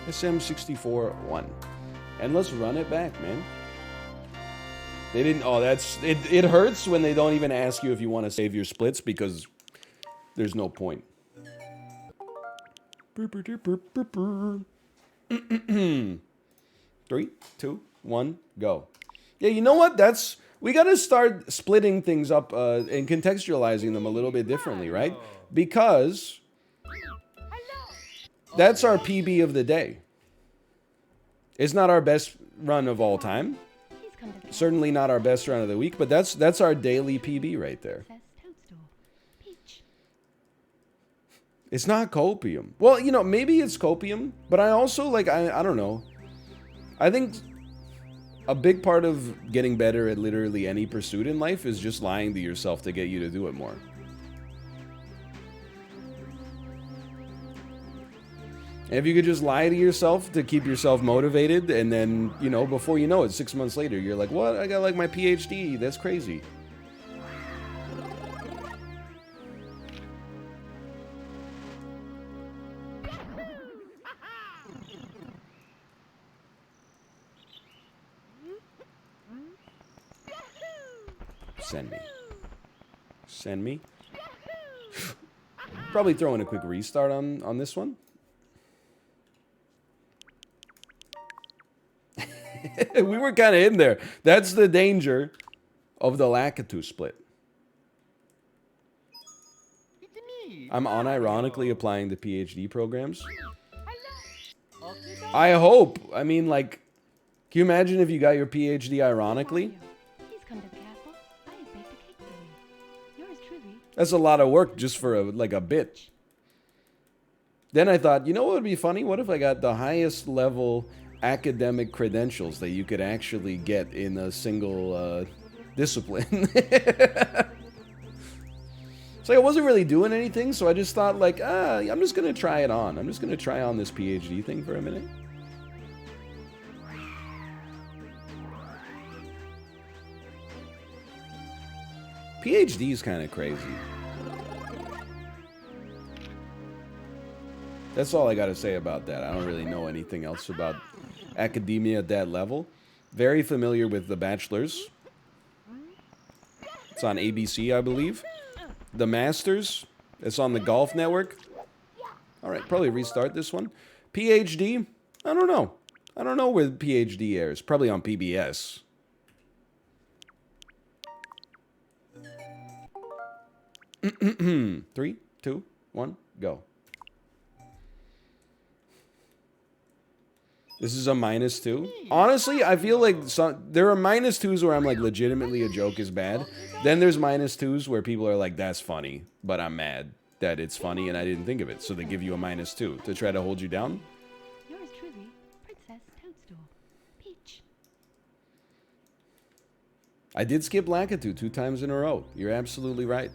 SM64-1. And let's run it back, man. They didn't... Oh, that's... It hurts when they don't even ask you if you want to save your splits because there's no point. 3, 2, 1, go. Yeah, you know what? That's... We gotta start splitting things up and contextualizing them a little bit differently, right? Because that's our PB of the day. It's not our best run of all time. Certainly not our best run of the week, but that's our daily PB right there. It's not copium. Well, you know, maybe it's copium, but I also, like, I don't know. I think a big part of getting better at literally any pursuit in life is just lying to yourself to get you to do it more. And if you could just lie to yourself to keep yourself motivated, and then, you know, before you know it, 6 months later, you're like, what? I got, like, my PhD. That's crazy. Send me. Send me. Probably throwing a quick restart on this one. We were kind of in there. That's the danger of the Lakitu split. I'm unironically applying the PhD programs. I hope. I mean, like, can you imagine if you got your PhD ironically? That's a lot of work just for like a bit. Then I thought, you know what would be funny? What if I got the highest level academic credentials that you could actually get in a single discipline? It's like I wasn't really doing anything, so I just thought, like, I'm just going to try it on. I'm just going to try on this PhD thing for a minute. PhD is kind of crazy. That's all I got to say about that. I don't really know anything else about academia at that level. Very familiar with The Bachelors. It's on ABC, I believe. The Masters. It's on the Golf Network. All right, probably restart this one. PhD. I don't know. I don't know where the PhD airs. Probably on PBS. Three, 2, 1, go. This is a -2. Honestly, I feel like there are -2s where I'm like, legitimately a joke is bad. Then there's -2s where people are like, that's funny, but I'm mad that it's funny and I didn't think of it. So they give you a -2 to try to hold you down. Yours truly, Princess Toadstool. Peach. I did skip Lakitu 2 times in a row. You're absolutely right.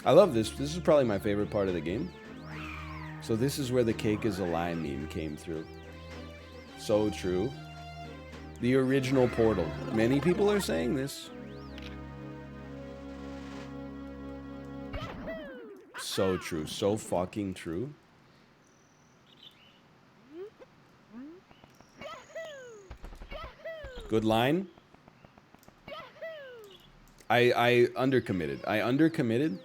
I love this. This is probably my favorite part of the game. So this is where the cake is a lie meme came through. So true. The original Portal. Many people are saying this. So true. So fucking true. Good line. I undercommitted. I undercommitted.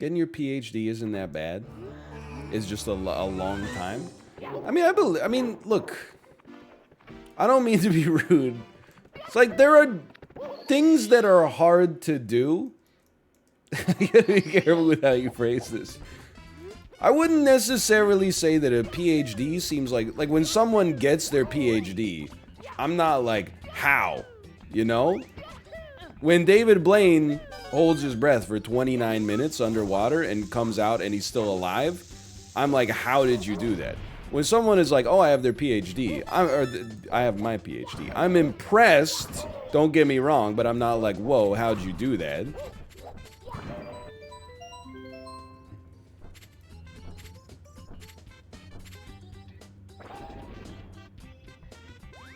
Getting your PhD isn't that bad. It's just a long time. I mean, look. I don't mean to be rude. It's like there are things that are hard to do. You gotta be careful with how you phrase this. I wouldn't necessarily say that a PhD seems like when someone gets their PhD, I'm not like, how? You know? When David Blaine holds his breath for 29 minutes underwater and comes out and he's still alive, I'm like, how did you do that? When someone is like, oh, I have their PhD, I have my PhD, I'm impressed, don't get me wrong, but I'm not like, whoa, how'd you do that?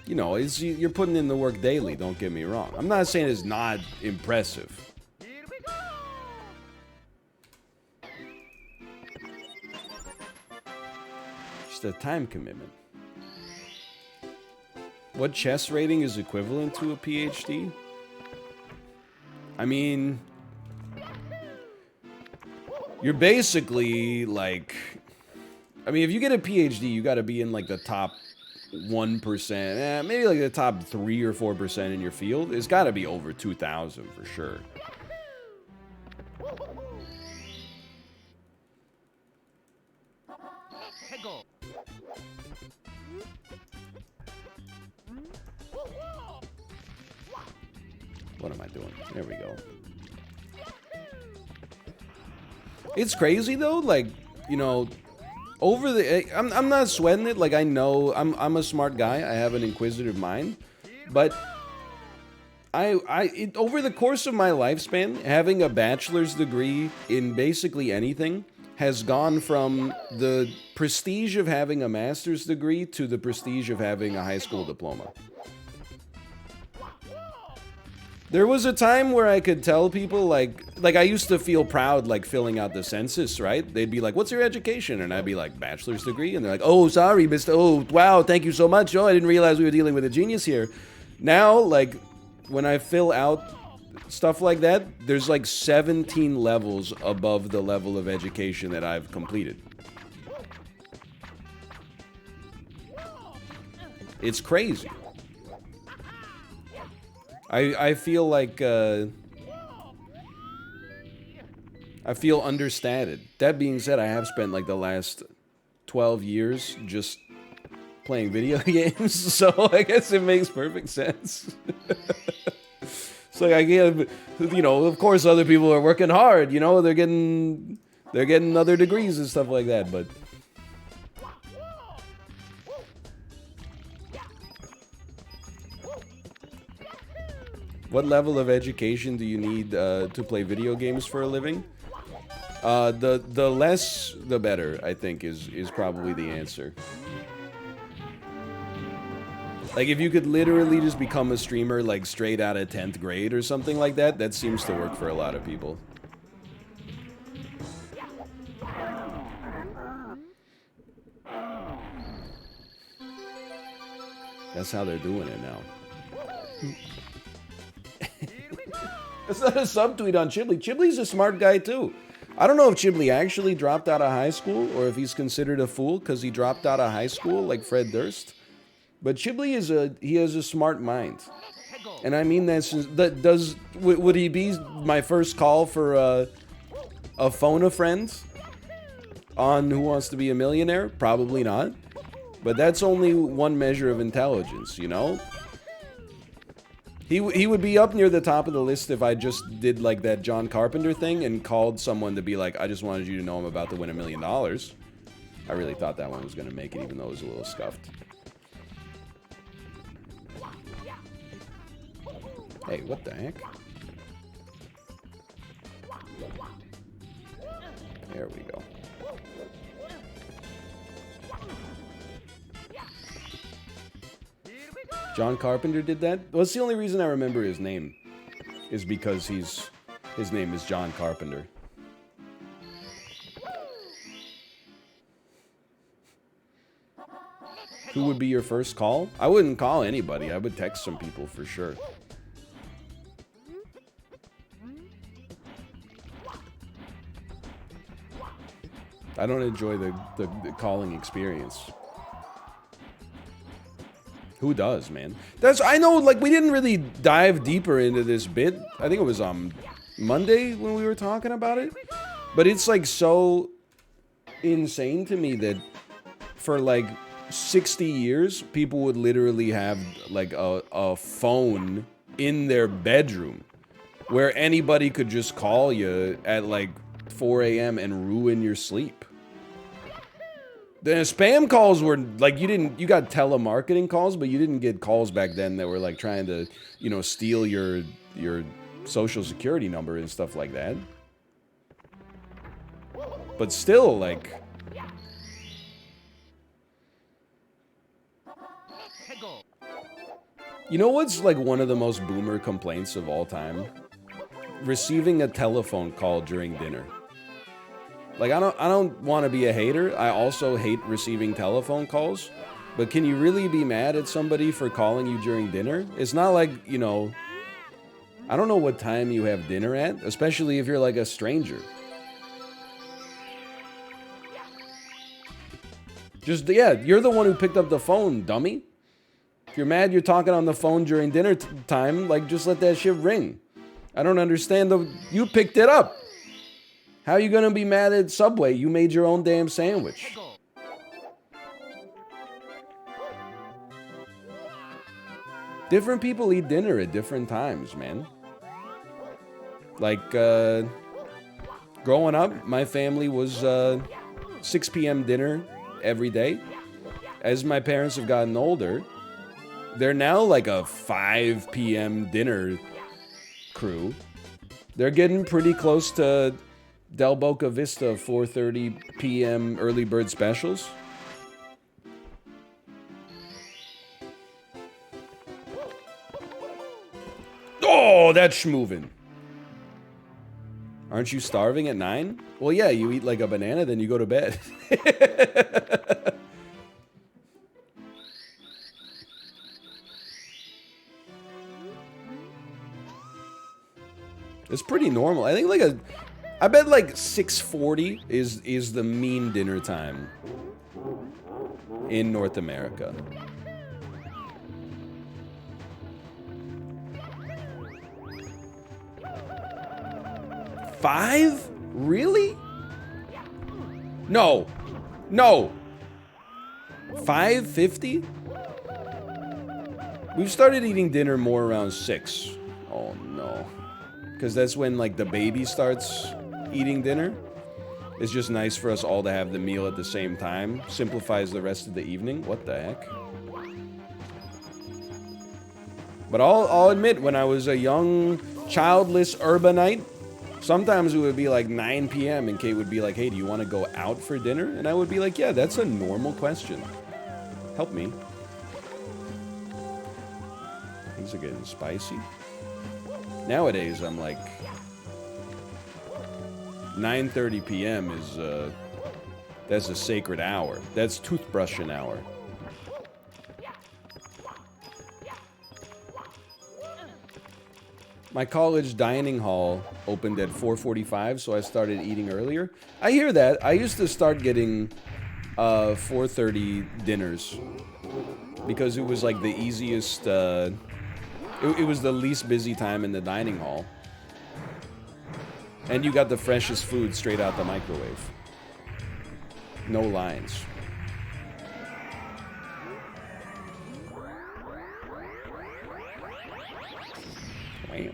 you know, you're putting in the work daily, don't get me wrong. I'm not saying it's not impressive. Just a time commitment. What chess rating is equivalent to a PhD? I mean, you're basically like, I mean, if you get a PhD, you got to be in like the top 1%, maybe like the top 3 or 4% in your field. It's got to be over 2,000 for sure. What am I doing? There we go. It's crazy though, like, you know, over the, I'm not sweating it. Like, I know I'm a smart guy. I have an inquisitive mind, but over the course of my lifespan, having a bachelor's degree in basically anything has gone from the prestige of having a master's degree to the prestige of having a high school diploma. There was a time where I could tell people, like I used to feel proud, like, filling out the census, right? They'd be like, what's your education? And I'd be like, bachelor's degree. And they're like, oh, sorry, Mr. Oh, wow, thank you so much. Oh, I didn't realize we were dealing with a genius here. Now, like, when I fill out stuff like that, there's like 17 levels above the level of education that I've completed. It's crazy. I feel like, I feel understated. That being said, I have spent like the last 12 years just playing video games, so I guess it makes perfect sense. It's like, I get, you know, of course other people are working hard, you know, they're getting other degrees and stuff like that, but what level of education do you need to play video games for a living? The less, the better, I think, is probably the answer. Like, if you could literally just become a streamer, like, straight out of 10th grade or something like that, that seems to work for a lot of people. That's how they're doing it now. It's not a subtweet on Chibley. Chibley's a smart guy, too. I don't know if Chibley actually dropped out of high school or if he's considered a fool because he dropped out of high school like Fred Durst. But Chibley he has a smart mind. And I mean would he be my first call for a phone a friend on Who Wants to Be a Millionaire? Probably not. But that's only one measure of intelligence, you know? He would be up near the top of the list if I just did like that John Carpenter thing and called someone to be like, I just wanted you to know I'm about to win $1 million. I really thought that one was going to make it, even though it was a little scuffed. Hey, what the heck? There we go. John Carpenter did that? Well, it's the only reason I remember his name. Is because his name is John Carpenter. Who would be your first call? I wouldn't call anybody. I would text some people for sure. I don't enjoy the calling experience. Who does, man? I know, like, we didn't really dive deeper into this bit. I think it was on Monday when we were talking about it. But it's, like, so insane to me that for, like, 60 years, people would literally have, like, a phone in their bedroom where anybody could just call you at, like, 4 a.m. and ruin your sleep. The spam calls were like, you got telemarketing calls, but you didn't get calls back then that were like trying to, you know, steal your social security number and stuff like that. But still, like, You know what's like one of the most boomer complaints of all time? Receiving a telephone call during dinner. Like, I don't want to be a hater. I also hate receiving telephone calls. But can you really be mad at somebody for calling you during dinner? It's not like, you know, I don't know what time you have dinner at, especially if you're like a stranger. Just, yeah, you're the one who picked up the phone, dummy. If you're mad you're talking on the phone during dinner time, like, just let that shit ring. I don't understand you picked it up. How are you gonna be mad at Subway? You made your own damn sandwich. Different people eat dinner at different times, man. Like, growing up, my family was 6 p.m. dinner every day. As my parents have gotten older, they're now like a 5 p.m. dinner crew. They're getting pretty close to Del Boca Vista 4:30 p.m. early bird specials. Oh, that's schmovin'. Aren't you starving at 9? Well, yeah, you eat like a banana, then you go to bed. It's pretty normal. I think I bet like 6:40 is the mean dinner time in North America. $5? Really? No. No. $5.50? We've started eating dinner more around 6. Oh no. Because that's when like the baby starts eating dinner. It's just nice for us all to have the meal at the same time. Simplifies the rest of the evening. What the heck? But I'll admit, when I was a young, childless urbanite, sometimes it would be like 9 p.m. and Kate would be like, hey, do you want to go out for dinner? And I would be like, yeah, that's a normal question. Help me. Things are getting spicy. Nowadays, I'm like, 9:30 p.m. is, that's a sacred hour. That's toothbrushing hour. My college dining hall opened at 4:45, so I started eating earlier. I hear that. I used to start getting 4:30 dinners because it was like the easiest, it was the least busy time in the dining hall. And you got the freshest food straight out the microwave. No lines. Wait.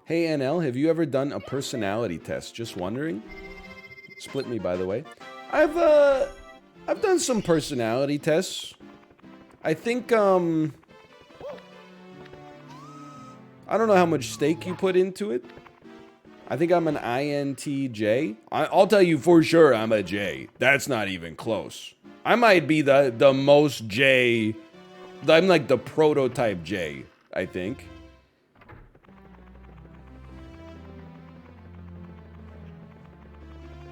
Hey NL, have you ever done a personality test? Just wondering. Split me, by the way. I've done some personality tests. I think I don't know how much stake you put into it. I think I'm an INTJ. I'll tell you for sure I'm a J. That's not even close. I might be the most J. I'm like the prototype J, I think.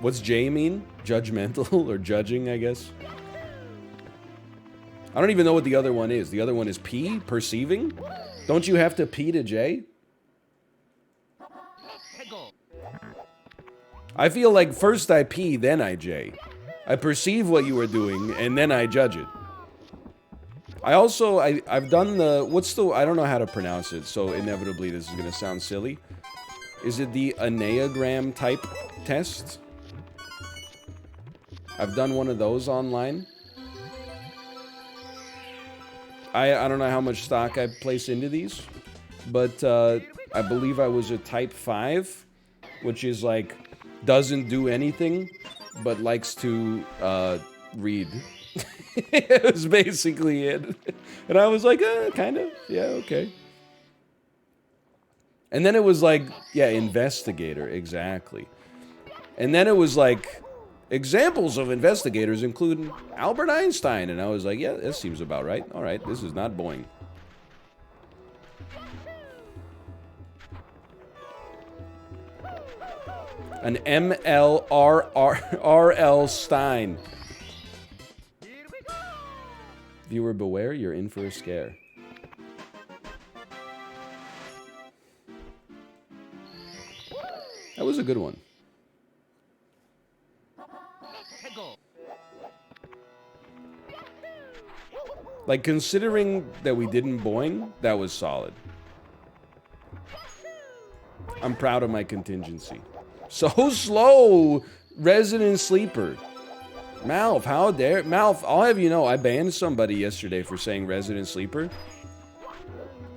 What's J mean? Judgmental or judging, I guess. I don't even know what the other one is. The other one is P, perceiving? Don't you have to P to J? I feel like first I P, then I J. I perceive what you were doing, and then I judge it. I've done the, I don't know how to pronounce it, so inevitably this is going to sound silly. Is it the Enneagram type test? I've done one of those online. I don't know how much stock I place into these, but I believe I was a type 5, which is like, doesn't do anything, but likes to read. It was basically it. And I was like, kind of, yeah, okay. And then it was like, yeah, investigator, exactly. And then it was like, Examples of investigators include Albert Einstein. And I was like, yeah, that seems about right. All right, this is not boing. An MLRL Stein. Viewer beware, you're in for a scare. That was a good one. Like, considering that we didn't boing, that was solid. I'm proud of my contingency. So slow, Resident Sleeper. Malf, how dare... Malf, I'll have you know, I banned somebody yesterday for saying Resident Sleeper.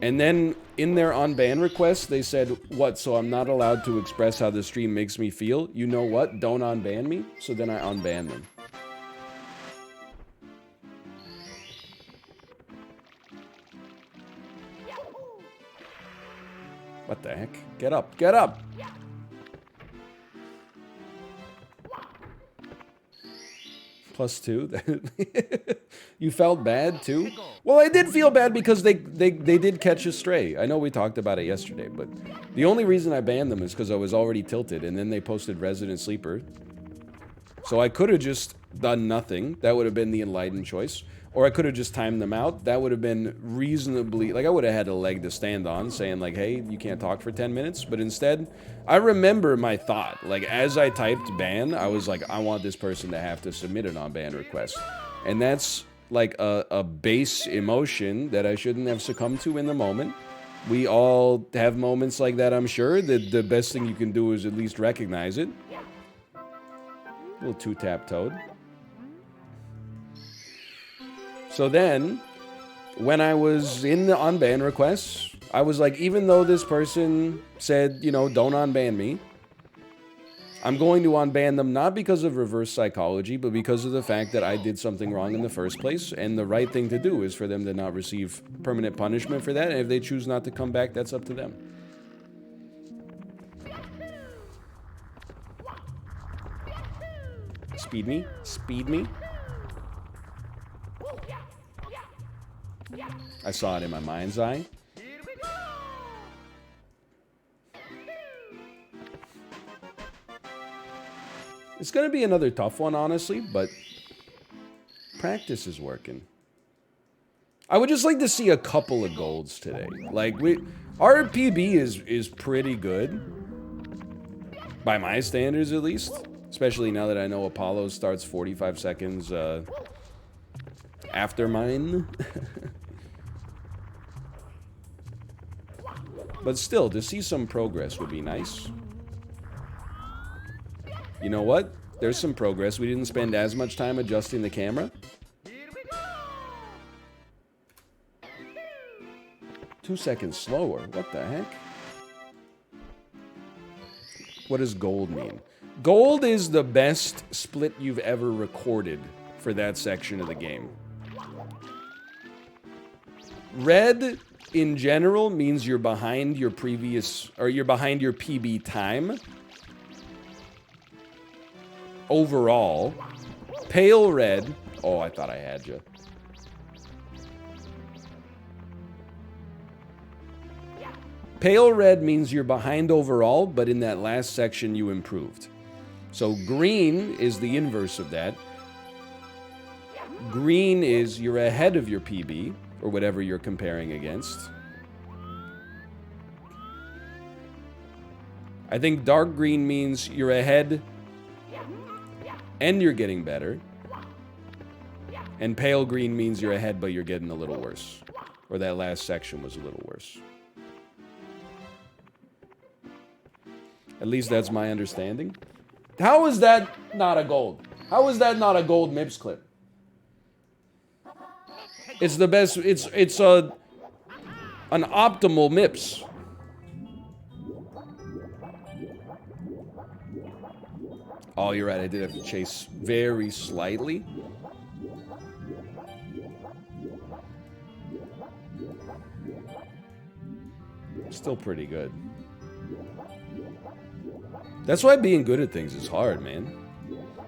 And then, in their unban request, they said, what, so I'm not allowed to express how the stream makes me feel? You know what? Don't unban me. So then I unbanned them. What the heck? Get up, get up! +2. You felt bad too? Well, I did feel bad because they did catch a stray. I know we talked about it yesterday, but the only reason I banned them is because I was already tilted, and then they posted Resident Sleeper. So I could have just done nothing. That would have been the enlightened choice. Or I could have just timed them out. That would have been reasonably... Like, I would have had a leg to stand on, saying, like, hey, you can't talk for 10 minutes. But instead, I remember my thought. Like, as I typed ban, I was like, I want this person to have to submit an on-ban request. And that's, like, a base emotion that I shouldn't have succumbed to in the moment. We all have moments like that, I'm sure. The best thing you can do is at least recognize it. Little two-tap toad. So then, when I was in the unban requests, I was like, even though this person said, you know, don't unban me, I'm going to unban them not because of reverse psychology, but because of the fact that I did something wrong in the first place, and the right thing to do is for them to not receive permanent punishment for that, and if they choose not to come back, that's up to them. Speed me? Speed me? I saw it in my mind's eye. It's gonna be another tough one, honestly, but practice is working. I would just like to see a couple of golds today. Like, our PB is pretty good. By my standards, at least. Especially now that I know Apollo starts 45 seconds, after mine. But still, to see some progress would be nice. You know what? There's some progress. We didn't spend as much time adjusting the camera. 2 seconds slower. What the heck? What does gold mean? Gold is the best split you've ever recorded for that section of the game. Red, in general, means you're behind your previous, or you're behind your PB time. Overall. Pale red. Oh, I thought I had you. Pale red means you're behind overall, but in that last section you improved. So green is the inverse of that. Green is you're ahead of your PB, or whatever you're comparing against. I think dark green means you're ahead and you're getting better. And pale green means you're ahead, but you're getting a little worse. Or that last section was a little worse. At least that's my understanding. How is that not a gold? How is that not a gold MIPS clip? It's the best, it's an optimal MIPS. Oh, you're right, I did have to chase very slightly. Still pretty good. That's why being good at things is hard, man.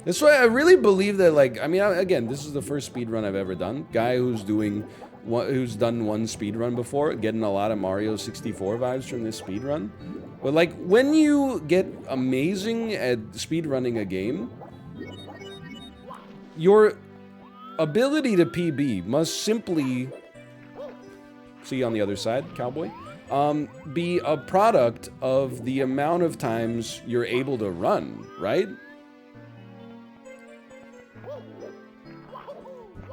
That's why I really believe that, like, I mean, again, this is the first speedrun I've ever done. Guy who's done one speedrun before, getting a lot of Mario 64 vibes from this speedrun. But, like, when you get amazing at speedrunning a game, your ability to PB must simply, see you on the other side, cowboy, be a product of the amount of times you're able to run, right?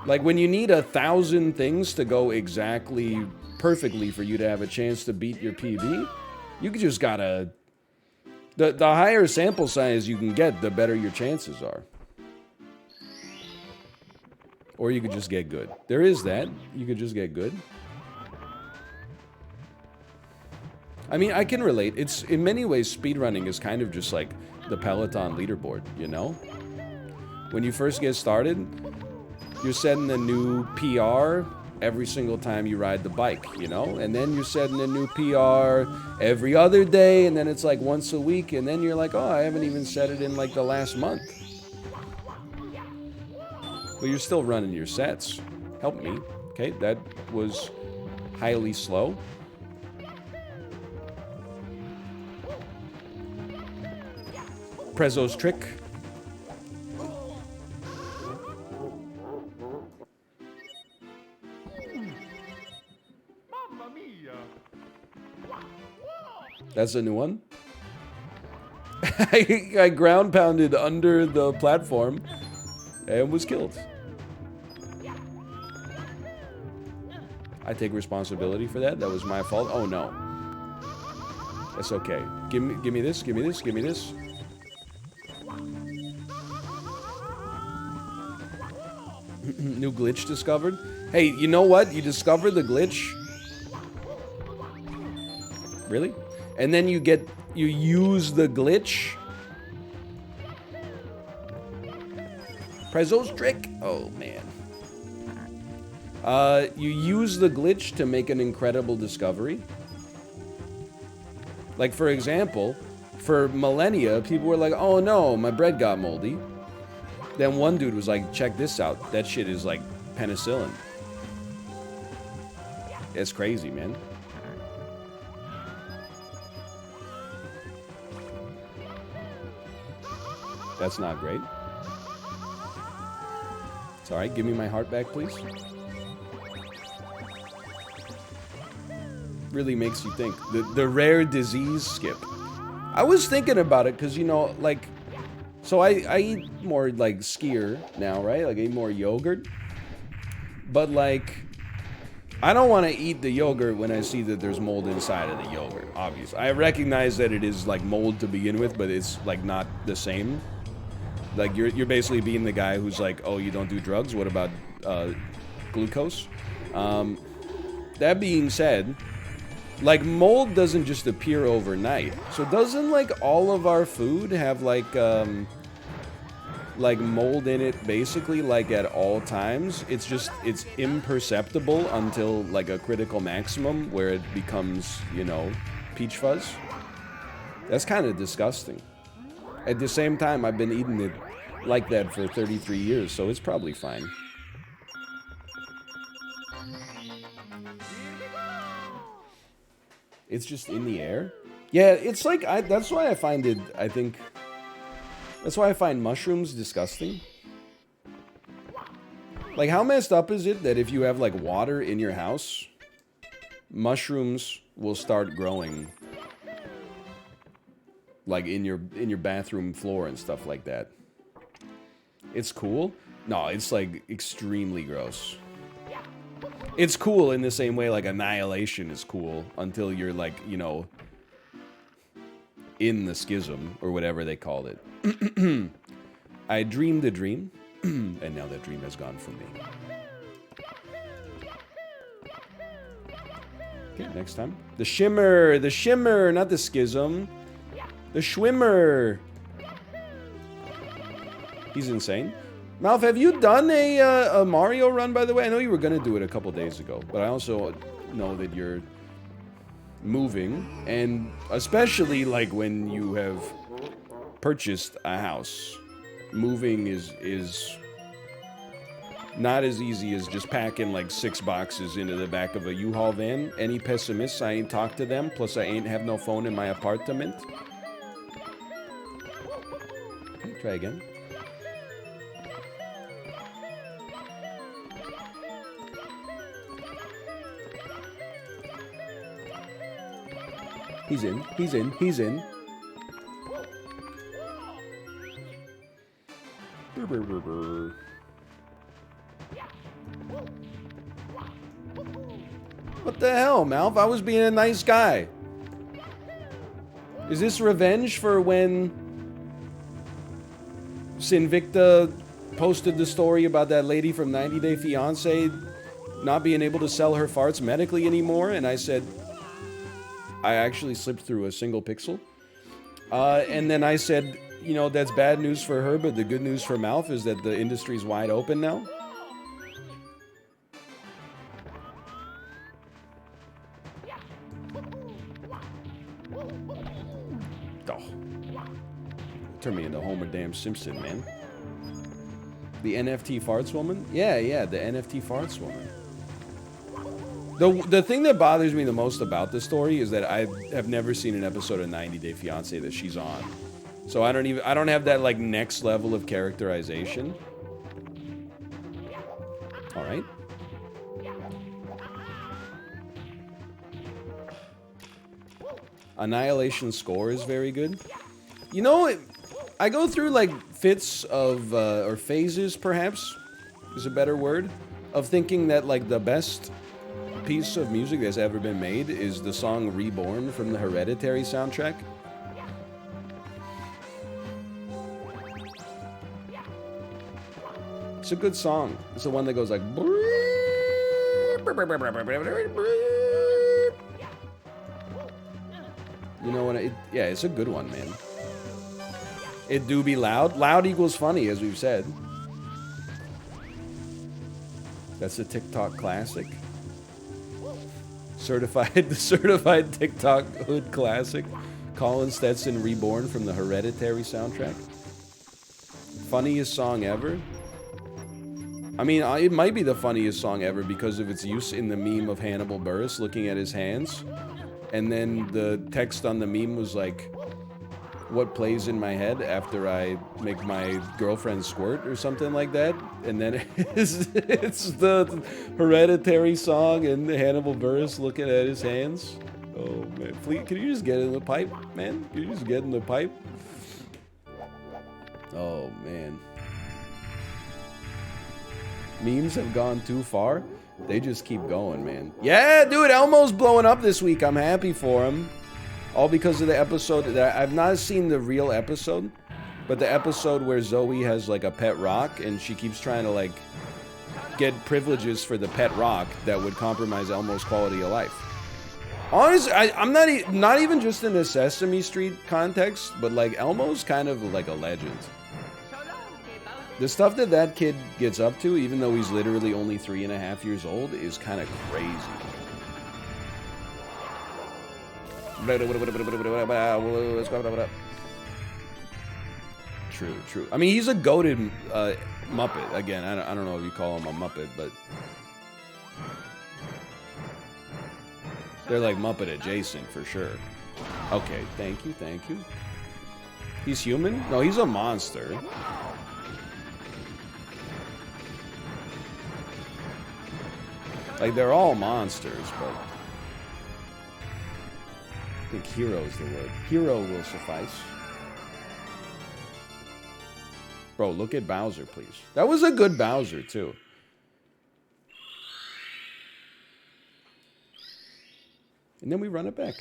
Like, when you need 1,000 things to go exactly perfectly for you to have a chance to beat your PB, you just gotta... The higher sample size you can get, the better your chances are. Or you could just get good. There is that. You could just get good. I mean, I can relate. It's, in many ways, speedrunning is kind of just like the Peloton leaderboard, you know? When you first get started, you're setting a new PR every single time you ride the bike, you know? And then you're setting a new PR every other day, and then it's like once a week, and then you're like, oh, I haven't even set it in like the last month. But you're still running your sets. Help me. Okay, that was highly slow. Prezzo's trick. That's a new one. I ground pounded under the platform and was killed. I take responsibility for that. That was my fault. Oh no. That's okay. Give me this, give me this, give me this. New glitch discovered. Hey, you know what? You discover the glitch. Really? And then you use the glitch. Prezzo's trick. Oh man. You use the glitch to make an incredible discovery. Like, for example, for millennia, people were like, oh no, my bread got moldy. Then one dude was like, check this out. That shit is like penicillin. It's crazy, man. That's not great. It's alright, give me my heart back, please. Really makes you think. The rare disease skip. I was thinking about it because, you know, like, so I eat more like skyr now, right? Like I eat more yogurt. But like, I don't want to eat the yogurt when I see that there's mold inside of the yogurt, obviously. I recognize that it is like mold to begin with, but it's like not the same. Like you're basically being the guy who's like, oh, you don't do drugs? What about glucose? That being said, like mold doesn't just appear overnight. So doesn't like all of our food have like mold in it basically like at all times? It's just, it's imperceptible until like a critical maximum where it becomes, you know, peach fuzz. That's kind of disgusting. At the same time, I've been eating it like that for 33 years, so it's probably fine. It's just in the air? Yeah, it's like, that's why I find it, I think, that's why I find mushrooms disgusting. Like, how messed up is it that if you have, like, water in your house, mushrooms will start growing, like, in your bathroom floor and stuff like that? It's cool? No, it's, like, extremely gross. It's cool in the same way, like, annihilation is cool until you're, like, you know, in the schism, or whatever they called it. I dreamed a dream, and now that dream has gone from me. Okay, next time. The shimmer, not the schism. The schwimmer. He's insane. Malf, have you done a Mario run, by the way? I know you were going to do it a couple days ago, but I also know that you're moving, and especially like when you have purchased a house. moving is not as easy as just packing like 6 boxes into the back of a U-Haul van. Any pessimists, I ain't talk to them. Plus, I ain't have no phone in my apartment. Try again. He's in. He's in. He's in. Brr, brr, brr, brr. What the hell, Malf? I was being a nice guy. Is this revenge for when Sinvicta posted the story about that lady from 90 Day Fiancé not being able to sell her farts medically anymore? And I said, I actually slipped through a single pixel. And then I said, you know, that's bad news for her, but the good news for Malf is that the industry's wide open now. Oh. Turn me into Homer damn Simpson, man. The NFT farts woman? Yeah, the NFT farts woman. The thing that bothers me the most about this story is that I have never seen an episode of 90 Day Fiancé that she's on. So I don't have that like next level of characterization. All right. Annihilation score is very good. You know, I go through like fits of, or phases perhaps, is a better word, of thinking that like the best piece of music that's ever been made is the song Reborn from the Hereditary soundtrack. It's a good song. It's the one that goes like... You know what? Yeah, it's a good one, man. It do be loud. Loud equals funny, as we've said. That's a TikTok classic. The certified TikTok hood classic. Colin Stetson Reborn from the Hereditary soundtrack. Funniest song ever. I mean, it might be the funniest song ever because of its use in the meme of Hannibal Buress looking at his hands. And then the text on the meme was like, what plays in my head after I make my girlfriend squirt or something like that. And then it's the Hereditary song and Hannibal Buress looking at his hands. Oh, man. Fleet, can you just get in the pipe, man? Can you just get in the pipe? Oh, man. Memes have gone too far. They just keep going, man. Yeah, dude, Elmo's blowing up this week. I'm happy for him. All because of the episode that I've not seen the real episode, but the episode where Zoe has like a pet rock and she keeps trying to like get privileges for the pet rock that would compromise Elmo's quality of life. Honestly, I'm not even just in the Sesame Street context, but like Elmo's kind of like a legend. The stuff that kid gets up to, even though he's literally only 3.5 years old, is kind of crazy. True. I mean, he's a goated Muppet. Again, I don't know if you call him a Muppet, but they're like Muppet adjacent for sure. Okay, thank you. He's human? No, he's a monster. Like, they're all monsters, but I think hero is the word. Hero will suffice. Bro, look at Bowser, please. That was a good Bowser, too. And then we run it back.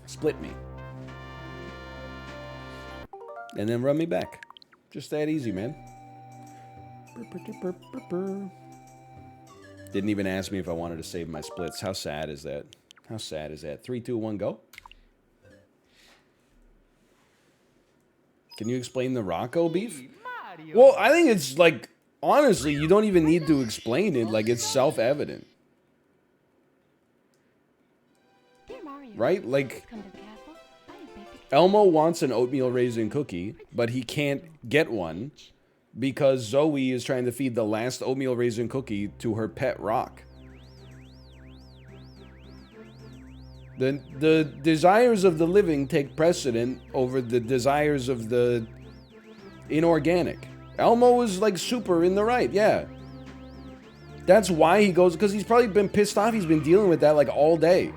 Split me. And then run me back. Just that easy, man. Didn't even ask me if I wanted to save my splits. How sad is that? How sad is that? 3, 2, 1, go. Can you explain the Rocco beef? Well, I think it's like, honestly, you don't even need to explain it. Like, it's self-evident. right? Like, Come to the castle. I have baked a cake. Elmo wants an oatmeal raisin cookie, but he can't get one because Zoe is trying to feed the last oatmeal raisin cookie to her pet rock. The desires of the living take precedent over the desires of the inorganic. Elmo is like super in the right, yeah. That's why he goes, because he's probably been pissed off. He's been dealing with that like all day.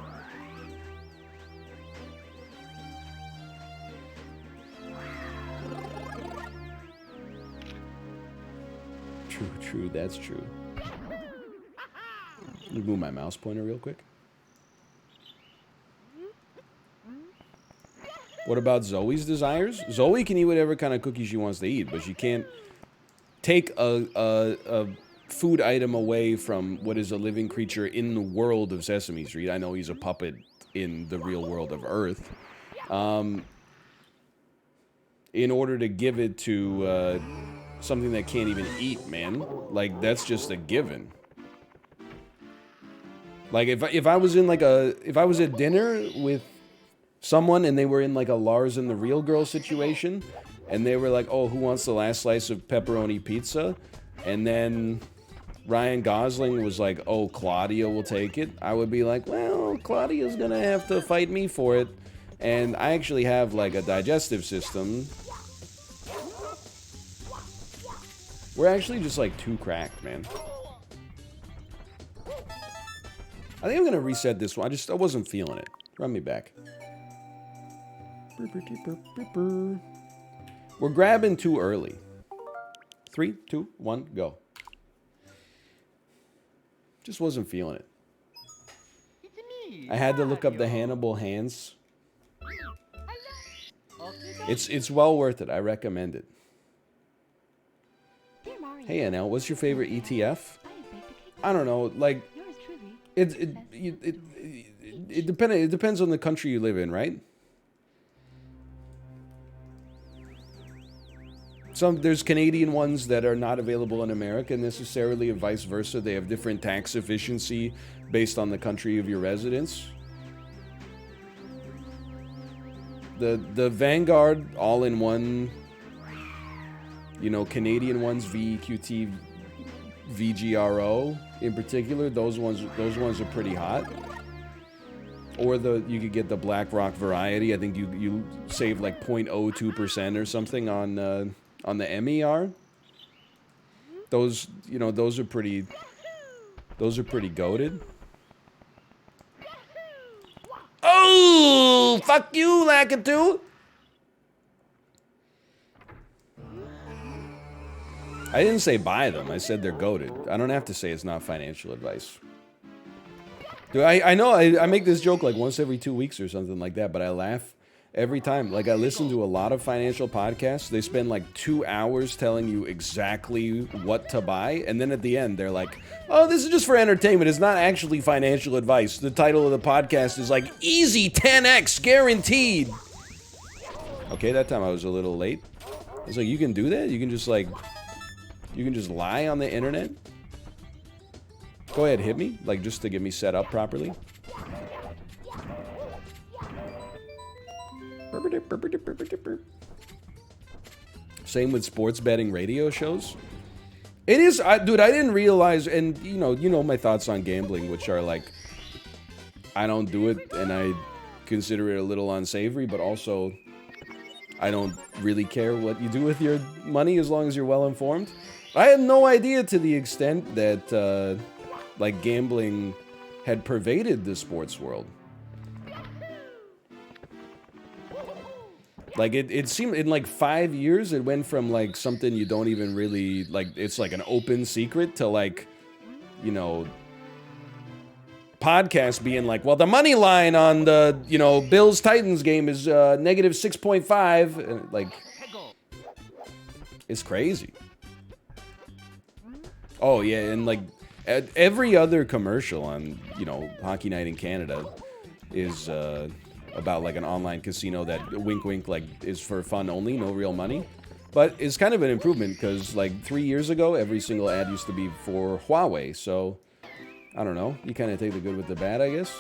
True, that's true. Let me move my mouse pointer real quick. What about Zoe's desires? Zoe can eat whatever kind of cookie she wants to eat, but she can't take a food item away from what is a living creature in the world of Sesame Street. I know he's a puppet in the real world of Earth. In order to give it to something that can't even eat, man. Like, that's just a given. Like, if I was in like if I was at dinner with someone and they were in like a Lars and the Real Girl situation, and they were like, oh, who wants the last slice of pepperoni pizza? And then Ryan Gosling was like, oh, Claudia will take it. I would be like, well, Claudia's gonna have to fight me for it. And I actually have like a digestive system. We're actually just like too cracked, man. I think I'm gonna reset this one. I wasn't feeling it. Run me back. We're grabbing too early. 3, 2, 1, go. Just wasn't feeling it. I had to look up the Hannibal Hands. It's well worth it. I recommend it. Dear Mario, Hey NL, what's your favorite ETF? I have baked a cake. I don't know. Like, Yours truly. it depends on the country you live in, right? There's Canadian ones that are not available in America necessarily, and vice versa. They have different tax efficiency based on the country of your residence. The Vanguard all-in-one, you know, Canadian ones, VEQT, VGRO in particular, those ones are pretty hot. Or you could get the BlackRock variety. I think you save like 0.02% or something on the MER. Those are pretty goated. Oh, fuck you, Lakitu. I didn't say buy them. I said they're goated. I don't have to say it's not financial advice. Dude, I know I make this joke like once every 2 weeks or something like that, but I laugh every time. Like, I listen to a lot of financial podcasts. They spend like 2 hours telling you exactly what to buy, and then at the end they're like, oh, this is just for entertainment. It's not actually financial advice. The title of the podcast is like, easy 10x guaranteed. Okay, that time I was a little late. I was like, you can do that? You can just lie on the internet? Go ahead, hit me, like, just to get me set up properly. Same with sports betting radio shows. It is, dude, I didn't realize, and you know my thoughts on gambling, which are like, I don't do it, and I consider it a little unsavory, but also, I don't really care what you do with your money as long as you're well informed. I had no idea to the extent that, like, gambling had pervaded the sports world. Like, it seemed, in like 5 years, it went from like something you don't even really, like, it's like an open secret to like, you know, podcasts being like, well, the money line on the, you know, Bills-Titans game is negative 6.5. Like, it's crazy. Oh, yeah, and like, every other commercial on, you know, Hockey Night in Canada is about like an online casino that, wink wink, like is for fun only, no real money. But it's kind of an improvement because like 3 years ago, every single ad used to be for Huawei. So, I don't know, you kind of take the good with the bad, I guess.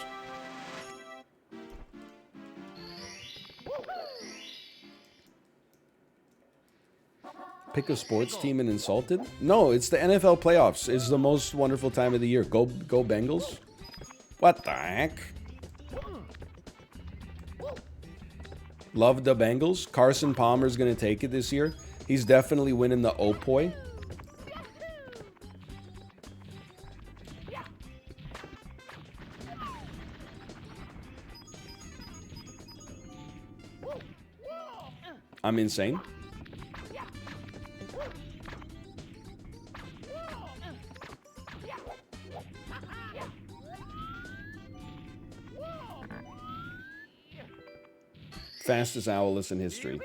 pick a sports team and insult it? No, it's the NFL playoffs. It's the most wonderful time of the year. Go Bengals. What the heck? Love the Bengals. Carson Palmer's going to take it this year. He's definitely winning the Opoy. I'm insane. Fastest owless in history.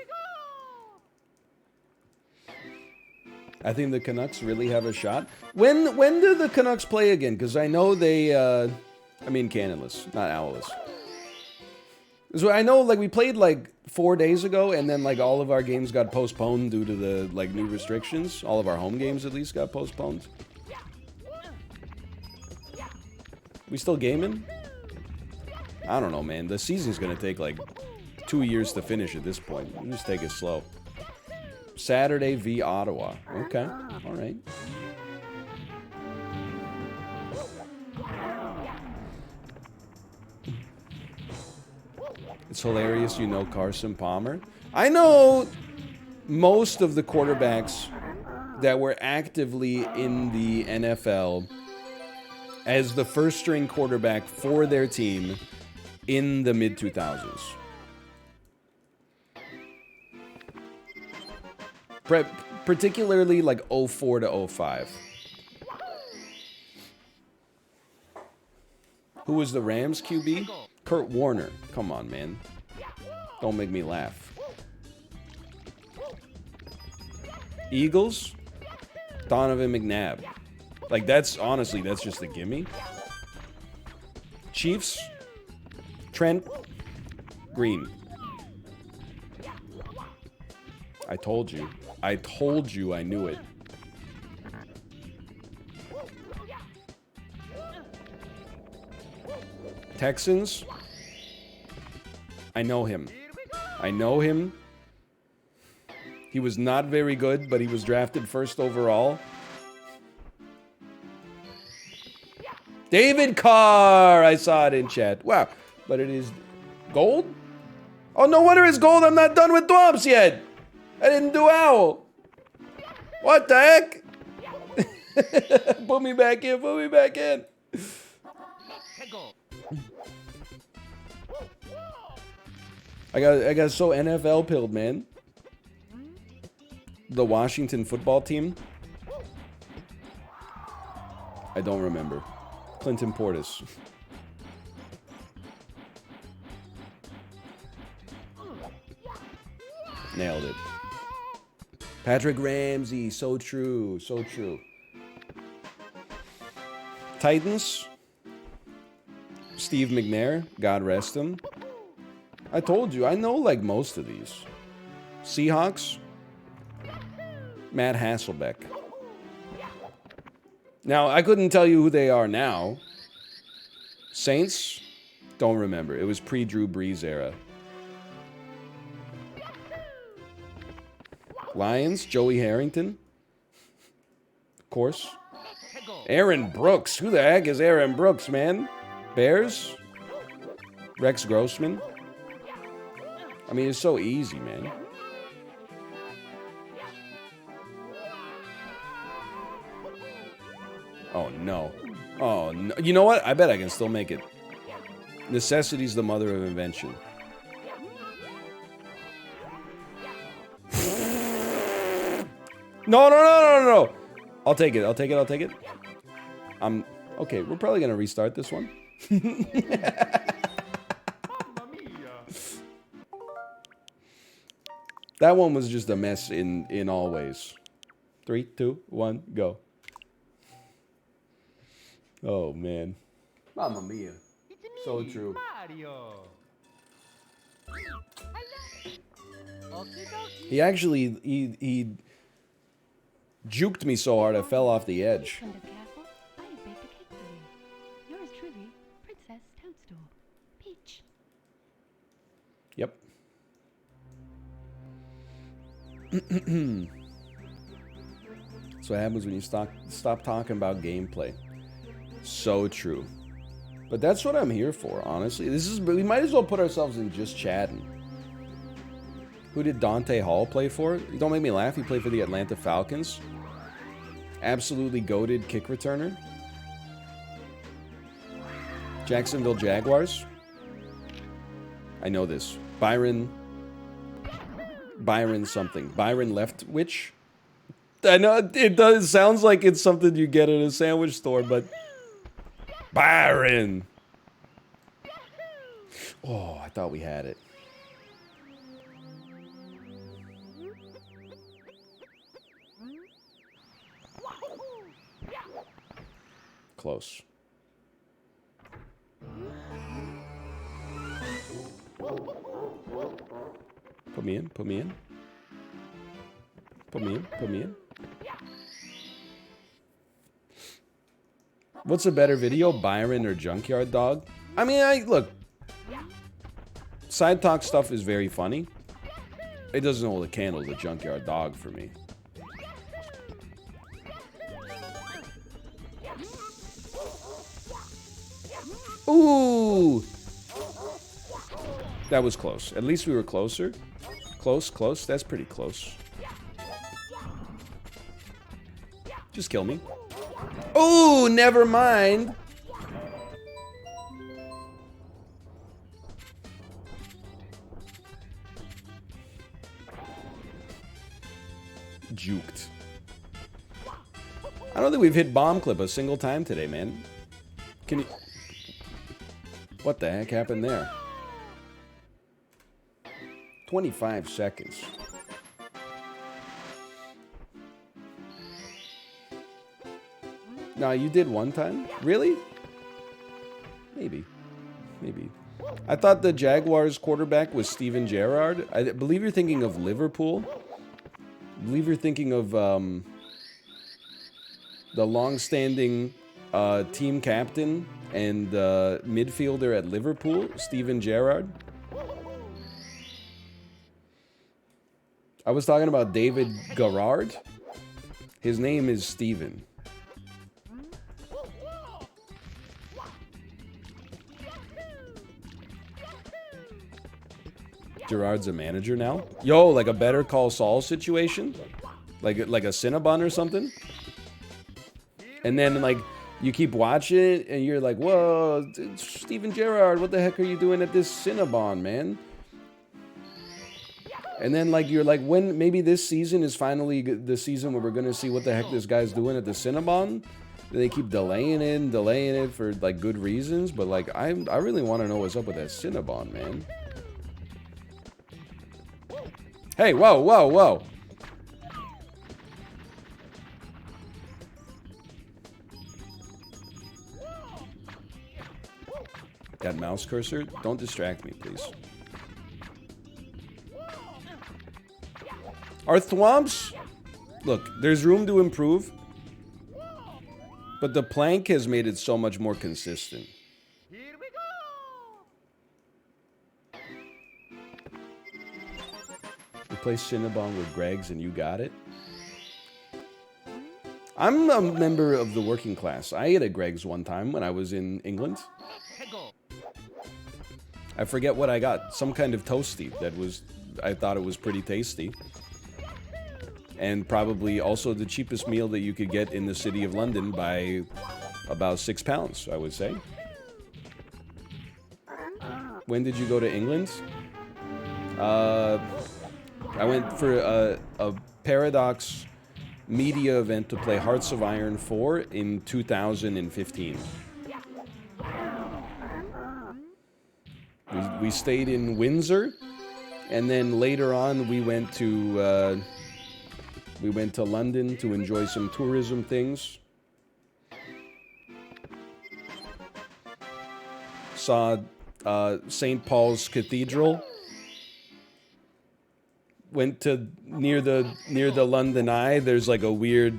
I think the Canucks really have a shot. When do the Canucks play again? Because I know they, I mean Canadless, not owless. So I know, like, we played like 4 days ago, and then like all of our games got postponed due to the like new restrictions. All of our home games at least got postponed. We still gaming? I don't know, man. The season's gonna take like 2 years to finish at this point. We'll just take it slow. Saturday v Ottawa. Okay, all right. It's hilarious you know Carson Palmer. I know most of the quarterbacks that were actively in the NFL as the first string quarterback for their team in the mid-2000s. Particularly like 04 to 05. Who was the Rams QB? Kurt Warner. Come on, man. Don't make me laugh. Eagles? Donovan McNabb. Like, that's, honestly, that's just a gimme. Chiefs? Trent Green. I told you. I told you I knew it. Texans? I know him. I know him. He was not very good, but he was drafted first overall. David Carr! I saw it in chat. Wow. But it is gold? Oh, no wonder it's gold. I'm not done with Dwomps yet. I didn't do owl. What the heck? Put me back in. Put me back in. I got so NFL pilled, man. The Washington football team? I don't remember. Clinton Portis. Nailed it. Patrick Ramsey. So true. So true. Titans. Steve McNair. God rest him. I told you. I know like most of these. Seahawks. Matt Hasselbeck. Now, I couldn't tell you who they are now. Saints? Don't remember. It was pre-Drew Brees era. Lions? Joey Harrington? Of course. Aaron Brooks. Who the heck is Aaron Brooks, man? Bears? Rex Grossman? I mean, it's so easy, man. Oh, no. Oh, no. You know what? I bet I can still make it. Necessity's the mother of invention. No, no, no, no, no. I'll take it. I'll take it. I'll take it. Okay, we're probably going to restart this one. That one was just a mess in all ways. 3, 2, 1, go. Oh, man. Mamma mia. So true. He actually, he juked me so hard I fell off the edge. From the castle, I have baked a cake for you. Yours truly, Princess Toadstool. Peach. Yep. That's what happens when you stop talking about gameplay. So true. But that's what I'm here for, honestly. We might as well put ourselves in just chatting. Who did Dante Hall play for? Don't make me laugh. He played for the Atlanta Falcons. Absolutely goated kick returner. Jacksonville Jaguars. I know this. Byron something. Byron Leftwich. I know it does. It sounds like it's something you get at a sandwich store, but Byron. Oh, I thought we had it. Close. Put me in, put me in. Put me in, put me in. What's a better video, Byron or Junkyard Dog? I mean, look. Side talk stuff is very funny. It doesn't hold a candle to Junkyard Dog for me. Ooh! That was close. At least we were closer. Close, close. That's pretty close. Just kill me. Ooh, never mind. Juked. I don't think we've hit bomb clip a single time today, man. Can you... What the heck happened there? 25 seconds. No, you did one time? Really? Maybe. Maybe. I thought the Jaguars quarterback was Steven Gerrard. I believe you're thinking of Liverpool. I believe you're thinking of the long-standing team captain and midfielder at Liverpool, Steven Gerrard. I was talking about David Garrard. His name is Steven. Gerard's a manager now. Yo, like a Better Call Saul situation? Like a Cinnabon or something? And then, like, you keep watching it, and you're like, whoa, Steven Gerrard, what the heck are you doing at this Cinnabon, man? And then, like, you're like, when, maybe this season is finally the season where we're going to see what the heck this guy's doing at the Cinnabon. They keep delaying it for, like, good reasons. But, like, I really want to know what's up with that Cinnabon, man. Hey, whoa, whoa, whoa. That mouse cursor? Don't distract me, please. Our thwomps? Look, there's room to improve. But the plank has made it so much more consistent. Here we go. Replace Cinnabon with Greg's and you got it? I'm a member of the working class. I ate at Greg's one time when I was in England. I forget what I got. Some kind of toasty that was... I thought it was pretty tasty. And probably also the cheapest meal that you could get in the city of London by about £6, I would say. When did you go to England? I went for a Paradox media event to play Hearts of Iron 4 in 2015. We stayed in Windsor, and then later on we went to London to enjoy some tourism things. Saw St. Paul's Cathedral. Went to near the London Eye. There's like a weird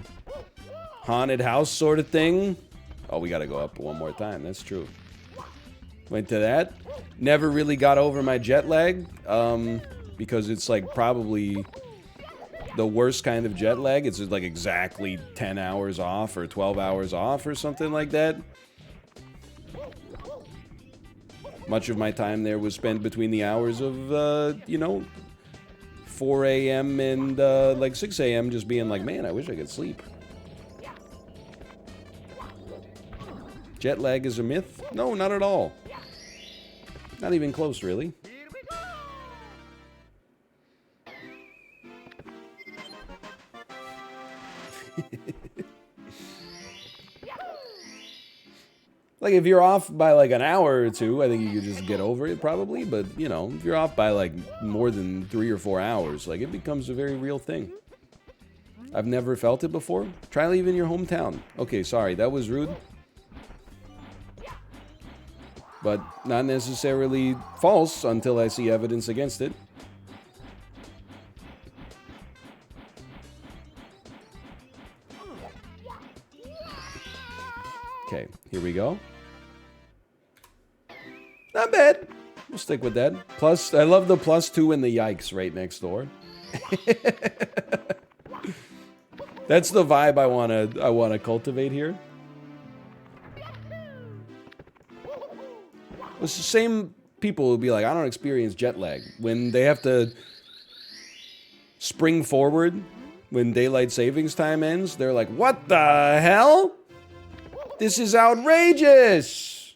haunted house sort of thing. Oh, we gotta go up one more time. That's true. Went to that. Never really got over my jet lag because it's like probably the worst kind of jet lag. It's just like exactly 10 hours off or 12 hours off or something like that. Much of my time there was spent between the hours of, you know, 4 a.m. and like 6 a.m. just being like, man, I wish I could sleep. Jet lag is a myth? No, not at all. Not even close, really. Like, if you're off by, like, an hour or two, I think you could just get over it, probably. But, you know, if you're off by, like, more than 3 or 4 hours, like, it becomes a very real thing. I've never felt it before. Try leaving your hometown. Okay, sorry, that was rude. But not necessarily false until I see evidence against it. Okay, here we go. Not bad. We'll stick with that. Plus, I love the +2 and the yikes right next door. That's the vibe I wanna cultivate here. It's the same people who be like, I don't experience jet lag. When they have to spring forward when daylight savings time ends, they're like, what the hell? This is outrageous!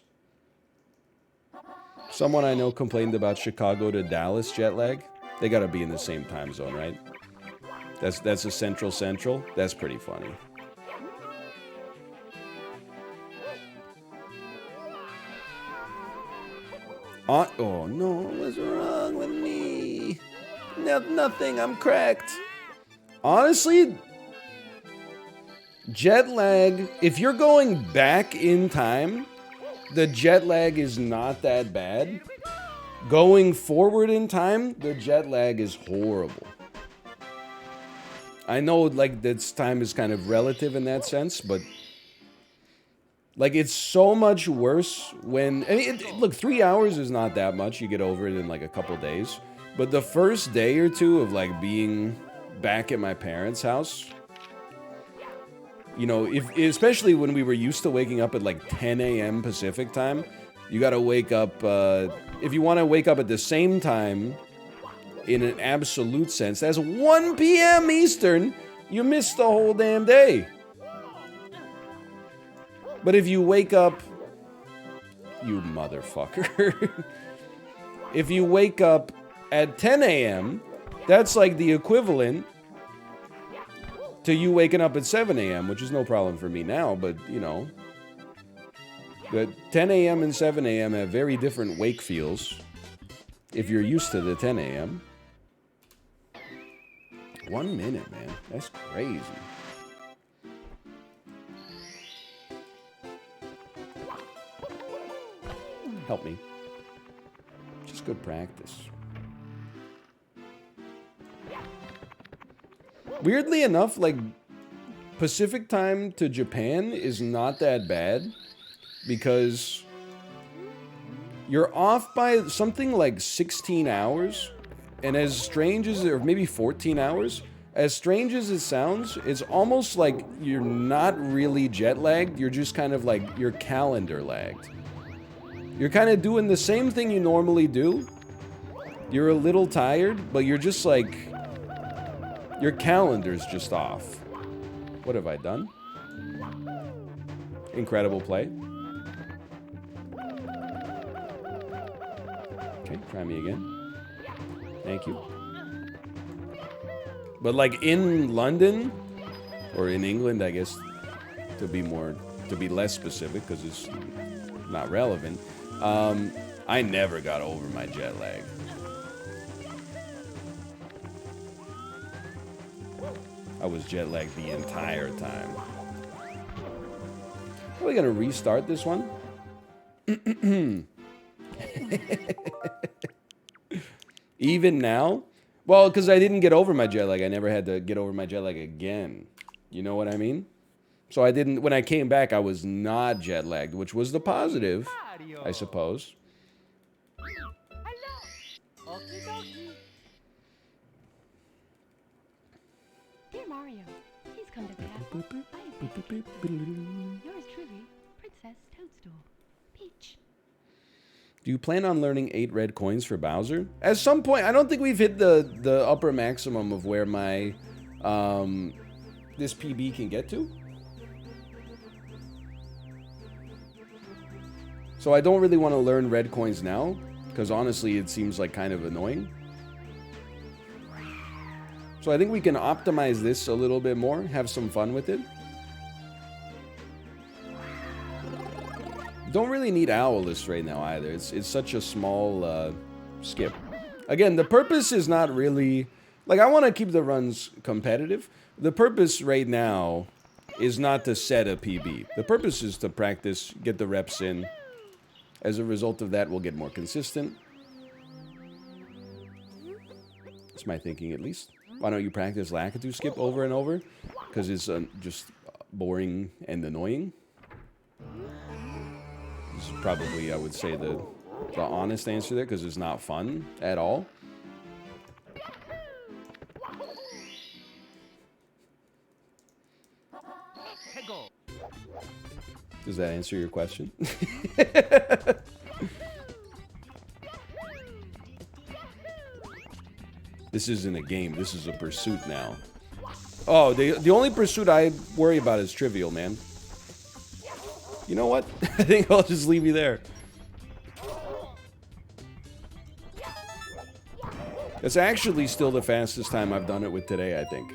Someone I know complained about Chicago to Dallas jet lag. They gotta be in the same time zone, right? That's a central. That's pretty funny. Oh no, what's wrong with me? Nothing, I'm cracked. Honestly, jet lag, if you're going back in time, the jet lag is not that bad. Going forward in time, the jet lag is horrible. I know, like, this time is kind of relative in that sense, but like, it's so much worse when... I mean, look, 3 hours is not that much. You get over it in, like, a couple days. But the first day or two of, like, being back at my parents' house... You know, especially when we were used to waking up at, like, 10 a.m. Pacific time, you gotta wake up... if you want to wake up at the same time, in an absolute sense, that's 1 p.m. Eastern, you missed the whole damn day. But if you wake up... You motherfucker. If you wake up at 10 a.m., that's like the equivalent to you waking up at 7 a.m., which is no problem for me now, but, you know. But 10 a.m. and 7 a.m. have very different wake feels if you're used to the 10 a.m. 1 minute, man. That's crazy. Help me. Just good practice. Weirdly enough, like, Pacific time to Japan is not that bad because you're off by something like 16 hours, and as strange as, or maybe 14 hours, as strange as it sounds, it's almost like you're not really jet lagged, you're just kind of like, you're calendar lagged. You're kind of doing the same thing you normally do. You're a little tired, but you're just like... Your calendar's just off. What have I done? Incredible play. Okay, try me again. Thank you. But like in London, or in England, I guess, to be less specific, because it's not relevant, I never got over my jet lag. I was jet lagged the entire time. Are we gonna restart this one? Even now? Well, because I didn't get over my jet lag. I never had to get over my jet lag again. You know what I mean? So I didn't, when I came back, I was not jet lagged, which was the positive, I suppose. Mario. He's come to the castle. I have baked a cake for you. Yours truly, Princess Toadstool. Peach. Do you plan on learning 8 red coins for Bowser? At some point, I don't think we've hit the upper maximum of where my this PB can get to. So I don't really want to learn red coins now, because honestly, it seems like kind of annoying. So I think we can optimize this a little bit more, have some fun with it. Don't really need Owlist right now either. It's such a small skip. Again, the purpose is not really... Like, I want to keep the runs competitive. The purpose right now is not to set a PB. The purpose is to practice, get the reps in. As a result of that, we'll get more consistent. That's my thinking, at least. Why don't you practice Lakitu skip over and over? Because it's just boring and annoying. This is probably, I would say, the honest answer there, because it's not fun at all. Does that answer your question? This isn't a game. This is a pursuit now. Oh, the only pursuit I worry about is trivial, man. You know what? I think I'll just leave you there. It's actually still the fastest time I've done it with today, I think.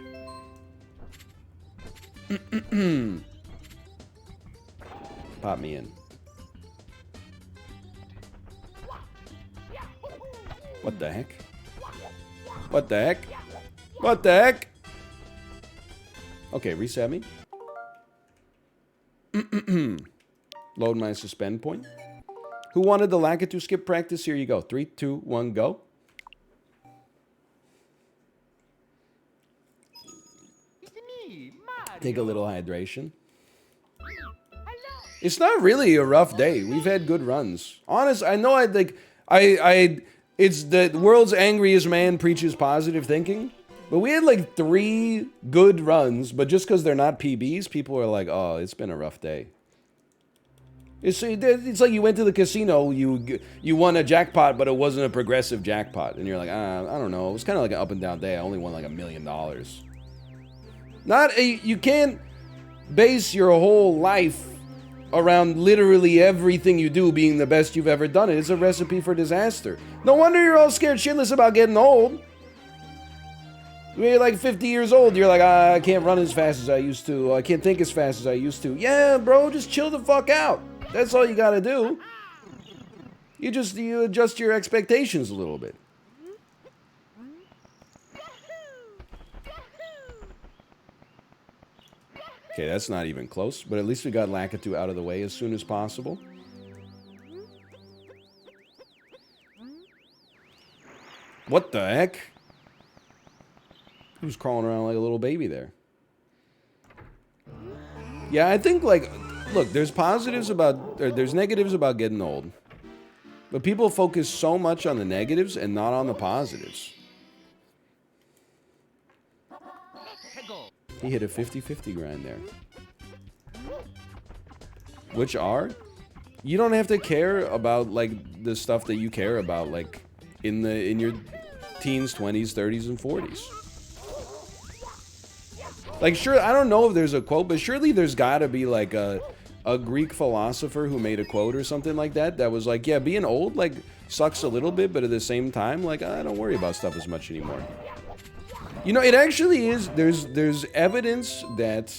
Pop me in. What the heck? What the heck? What the heck? Okay, reset me. Load my suspend point. Who wanted the Lakitu skip practice? Here you go. 3, 2, 1, go. Take a little hydration. It's not really a rough day. We've had good runs. Honest, I know it's the world's angriest man preaches positive thinking. But we had like 3 good runs, but just because they're not PBs, people are like, oh, it's been a rough day. It's like you went to the casino, you won a jackpot, but it wasn't a progressive jackpot. And you're like, I don't know. It was kind of like an up and down day. I only won like $1 million. You can't base your whole life around literally everything you do being the best you've ever done it. It's a recipe for disaster. No wonder you're all scared shitless about getting old. When you're like 50 years old, you're like, I can't run as fast as I used to. I can't think as fast as I used to. Yeah, bro, just chill the fuck out. That's all you gotta do. You adjust your expectations a little bit. Okay, that's not even close, but at least we got Lakitu out of the way as soon as possible. What the heck? He was crawling around like a little baby there. Yeah, I think, like, look, there's there's negatives about getting old. But people focus so much on the negatives and not on the positives. He hit a 50-50 grind there. Which are, you don't have to care about, like, the stuff that you care about, like, in your teens, 20s, 30s, and 40s. Like, sure, I don't know if there's a quote, but surely there's gotta be, like, a Greek philosopher who made a quote or something like that was like, yeah, being old, like, sucks a little bit, but at the same time, like, I don't worry about stuff as much anymore. You know, it actually is, there's evidence that,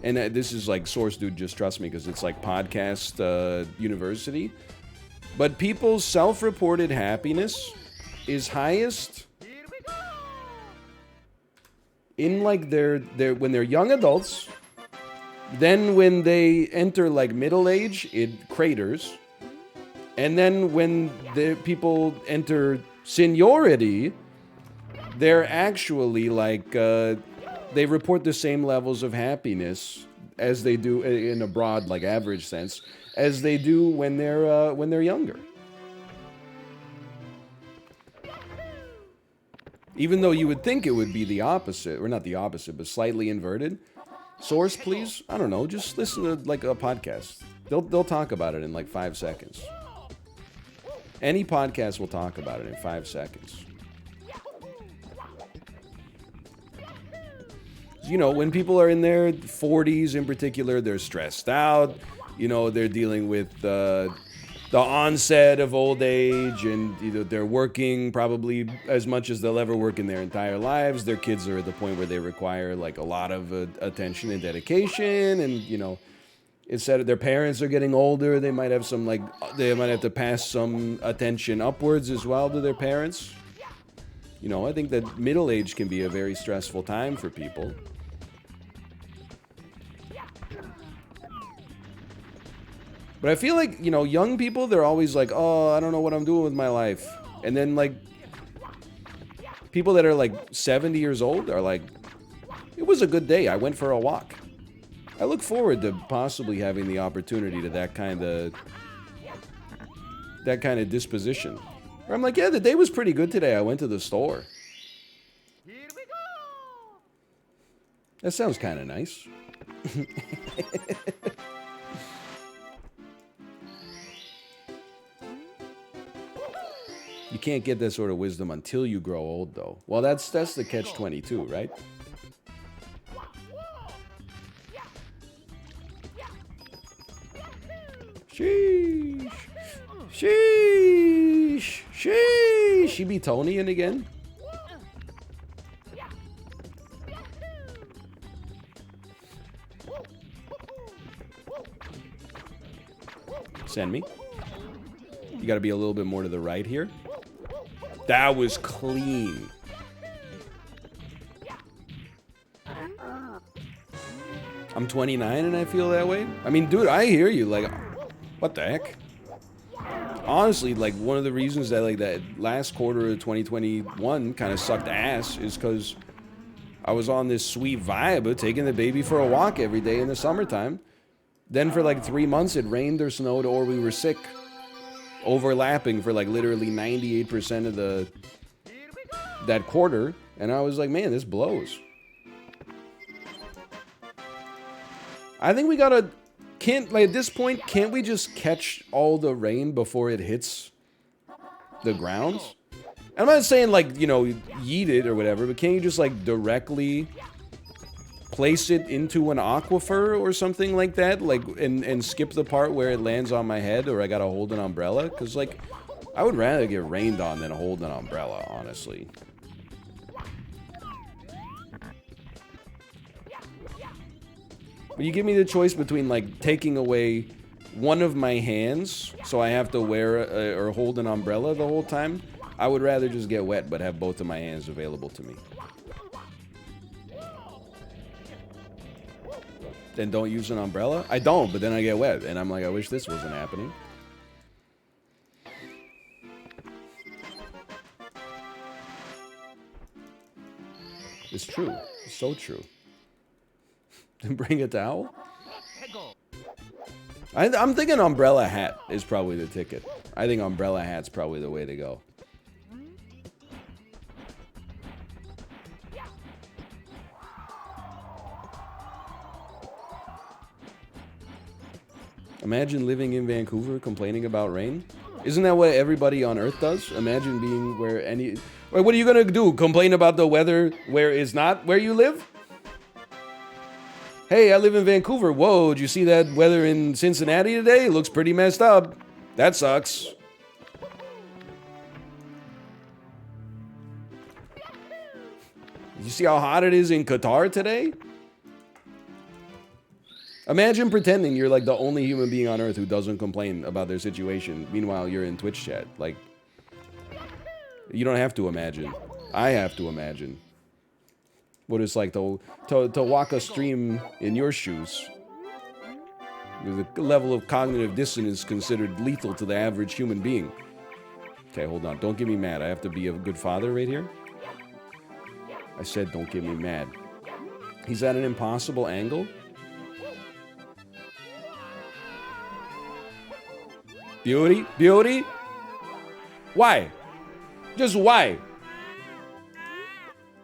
and this is like, source dude, just trust me, because it's like podcast university, but people's self-reported happiness is highest in, like, when they're young adults. Then when they enter, like, middle age, it craters. And then when the people enter seniority, they're actually, like, they report the same levels of happiness as they do, in a broad, like, average sense, as they do when they're younger. Even though you would think it would be the opposite, or not the opposite, but slightly inverted. Source, please? I don't know. Just listen to like a podcast. They'll talk about it in like 5 seconds. Any podcast will talk about it in 5 seconds. You know, when people are in their 40s in particular, they're stressed out. You know, they're dealing with the onset of old age, and they're working probably as much as they'll ever work in their entire lives. Their kids are at the point where they require like a lot of attention and dedication, and you know, instead of their parents are getting older, they might have to pass some attention upwards as well to their parents. You know, I think that middle age can be a very stressful time for people. But I feel like, you know, young people, they're always like, oh, I don't know what I'm doing with my life. And then, like, people that are, like, 70 years old are like, it was a good day. I went for a walk. I look forward to possibly having the opportunity to that kind of disposition. Where I'm like, yeah, the day was pretty good today. I went to the store. Here we go. That sounds kind of nice. You can't get that sort of wisdom until you grow old, though. Well, that's the catch-22, right? Sheesh. Sheesh. Sheesh. She be Tony-ing again? Send me. You gotta be a little bit more to the right here. That was clean. I'm 29 and I feel that way. I mean, dude, I hear you. Like, what the heck? Honestly, like, one of the reasons that, like, that last quarter of 2021 kind of sucked ass is because I was on this sweet vibe of taking the baby for a walk every day in the summertime. Then for, like, 3 months, it rained or snowed or we were sick. Overlapping for like literally 98% of that quarter, and I was like, man, this blows. I think we gotta at this point, can't we just catch all the rain before it hits the ground? I'm not saying like, you know, yeet it or whatever, but can't you just like directly place it into an aquifer or something like that, like, and skip the part where it lands on my head or I gotta hold an umbrella? Because, like, I would rather get rained on than hold an umbrella, honestly. But you give me the choice between, like, taking away one of my hands so I have to wear or hold an umbrella the whole time. I would rather just get wet but have both of my hands available to me. Then don't use an umbrella? I don't, but then I get wet. And I'm like, I wish this wasn't happening. It's true. It's so true. Then bring a towel? I'm thinking umbrella hat is probably the ticket. I think umbrella hat's probably the way to go. Imagine living in Vancouver complaining about rain. Isn't that what everybody on Earth does? Imagine being where any... Wait, what are you gonna do? Complain about the weather where it's not where you live? Hey, I live in Vancouver. Whoa, did you see that weather in Cincinnati today? It looks pretty messed up. That sucks. Did you see how hot it is in Qatar today? Imagine pretending you're like the only human being on Earth who doesn't complain about their situation. Meanwhile, you're in Twitch chat. Like, you don't have to imagine. I have to imagine what it's like to walk a stream in your shoes. The level of cognitive dissonance considered lethal to the average human being. Okay, hold on. Don't get me mad. I have to be a good father right here. I said don't get me mad. He's at an impossible angle. Beauty? Beauty? Why? Just why?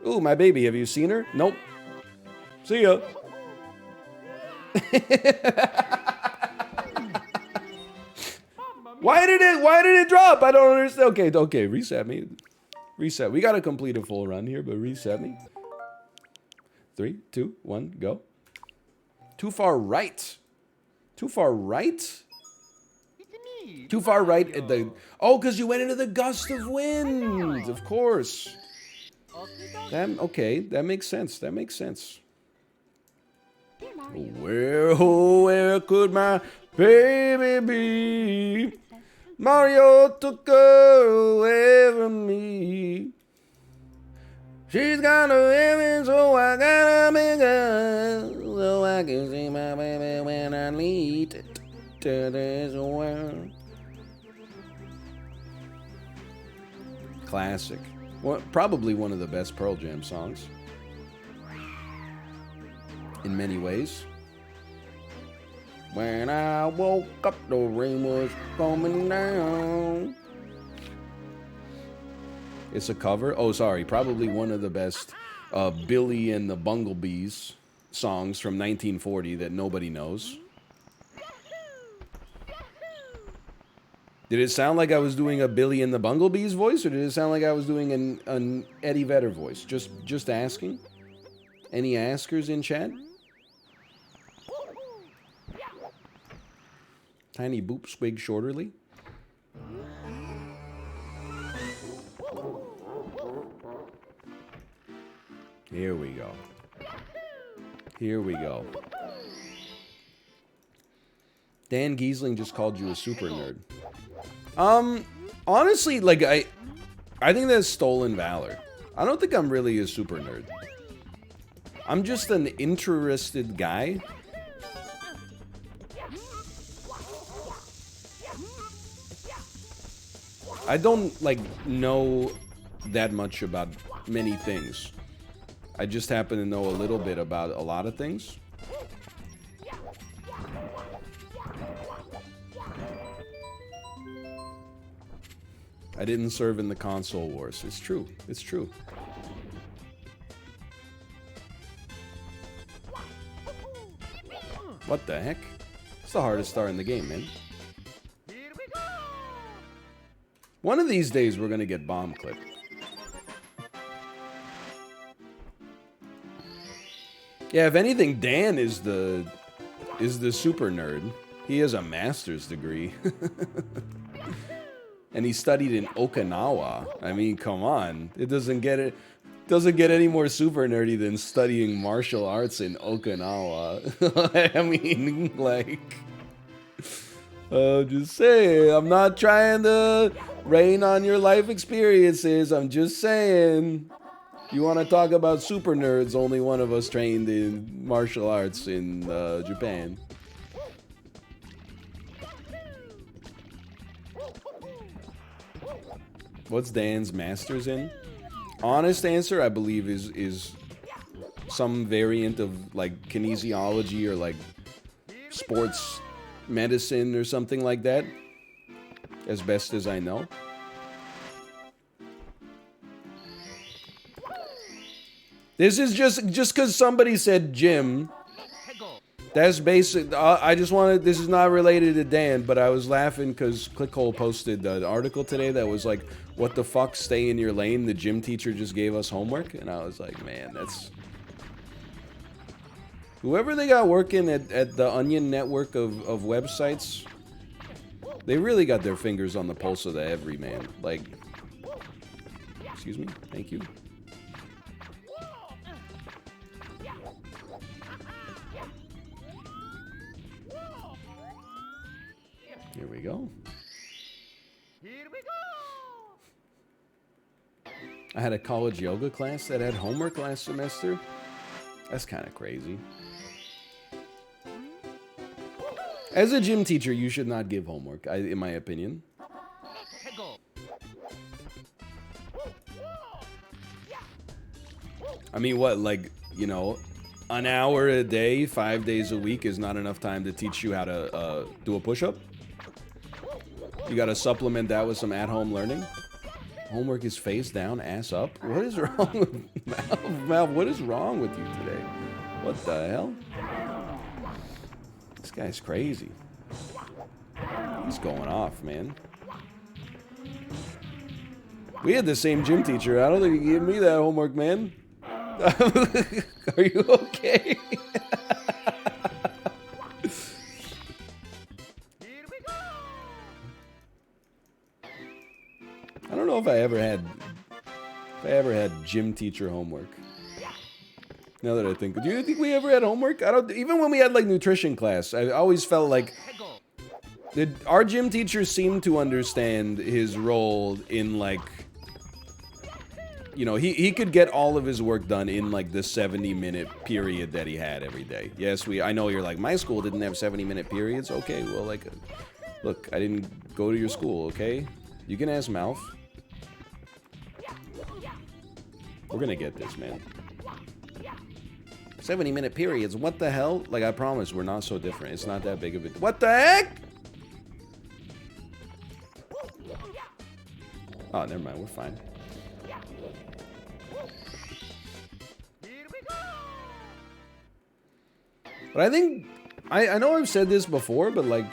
Ooh, my baby. Have you seen her? Nope. See ya. Why did it drop? I don't understand. Okay, reset me. Reset. We gotta complete a full run here, but reset me. 3, 2, 1, go. Too far right. Too far right? It's me. Too far right at the... Oh, because you went into the gust of wind. Of course. Okay, that makes sense. That makes sense. Dear Mario, Where, oh, where could my baby be? Mario took her away from me. She's got a women, so I gotta make her, so I can see my baby when I lead it to this world. Classic. Probably one of the best Pearl Jam songs. In many ways. When I woke up, the rain was coming down. It's a cover. Oh, sorry. Probably one of the best Billy and the Bumblebees songs from 1940 that nobody knows. Did it sound like I was doing a Billy and the Bumblebees voice, or did it sound like I was doing an Eddie Vedder voice? Just asking. Any askers in chat? Tiny boop swig shorterly. Here we go. Here we go. Dan Giesling just called you a super nerd. Honestly, like, I think that's stolen valor. I don't think I'm really a super nerd. I'm just an interested guy. I don't, like, know that much about many things. I just happen to know a little bit about a lot of things. I didn't serve in the console wars. It's true. It's true. What the heck? It's the hardest star in the game, man. Here we go. One of these days, we're gonna get bomb clipped. Yeah, if anything, Dan is the super nerd. He has a master's degree. And he studied in Okinawa. I mean, come on. It doesn't get any more super nerdy than studying martial arts in Okinawa. I mean, like, just saying, I'm not trying to rain on your life experiences. I'm just saying, you want to talk about super nerds, only one of us trained in martial arts in Japan. What's Dan's master's in? Honest answer, I believe, is some variant of, like, kinesiology or, like, sports medicine or something like that. As best as I know. This is just because somebody said gym. That's basic. I just wanted, this is not related to Dan, but I was laughing because Clickhole posted an article today that was like, what the fuck, stay in your lane, the gym teacher just gave us homework. And I was like, man, that's... Whoever they got working at the Onion network of websites, they really got their fingers on the pulse of the everyman. Like, excuse me, thank you. Here we go. Here we go. I had a college yoga class that had homework last semester. That's kind of crazy. As a gym teacher, you should not give homework, in my opinion. I mean, what, like, you know, an hour a day, 5 days a week is not enough time to teach you how to do a push-up? You gotta supplement that with some at-home learning? Homework is face down, ass up. What is wrong with Malv? Malv, what is wrong with you today? What the hell? This guy's crazy. He's going off, man. We had the same gym teacher. I don't think he gave me that homework, man. Are you okay? I don't know if I ever had gym teacher homework. Now that I think, do you think we ever had homework? I don't. Even when we had like nutrition class, I always felt like our gym teacher seemed to understand his role in like, you know, he could get all of his work done in like the 70-minute period that he had every day. Yes, I know you're like, my school didn't have 70-minute periods. Okay, well, like, look, I didn't go to your school. Okay, you can ask Malf. We're gonna get this, man. 70-minute periods, what the hell? Like, I promise, we're not so different. It's not that big of a... What the heck? Oh, never mind, we're fine. But I think... I know I've said this before, but, like...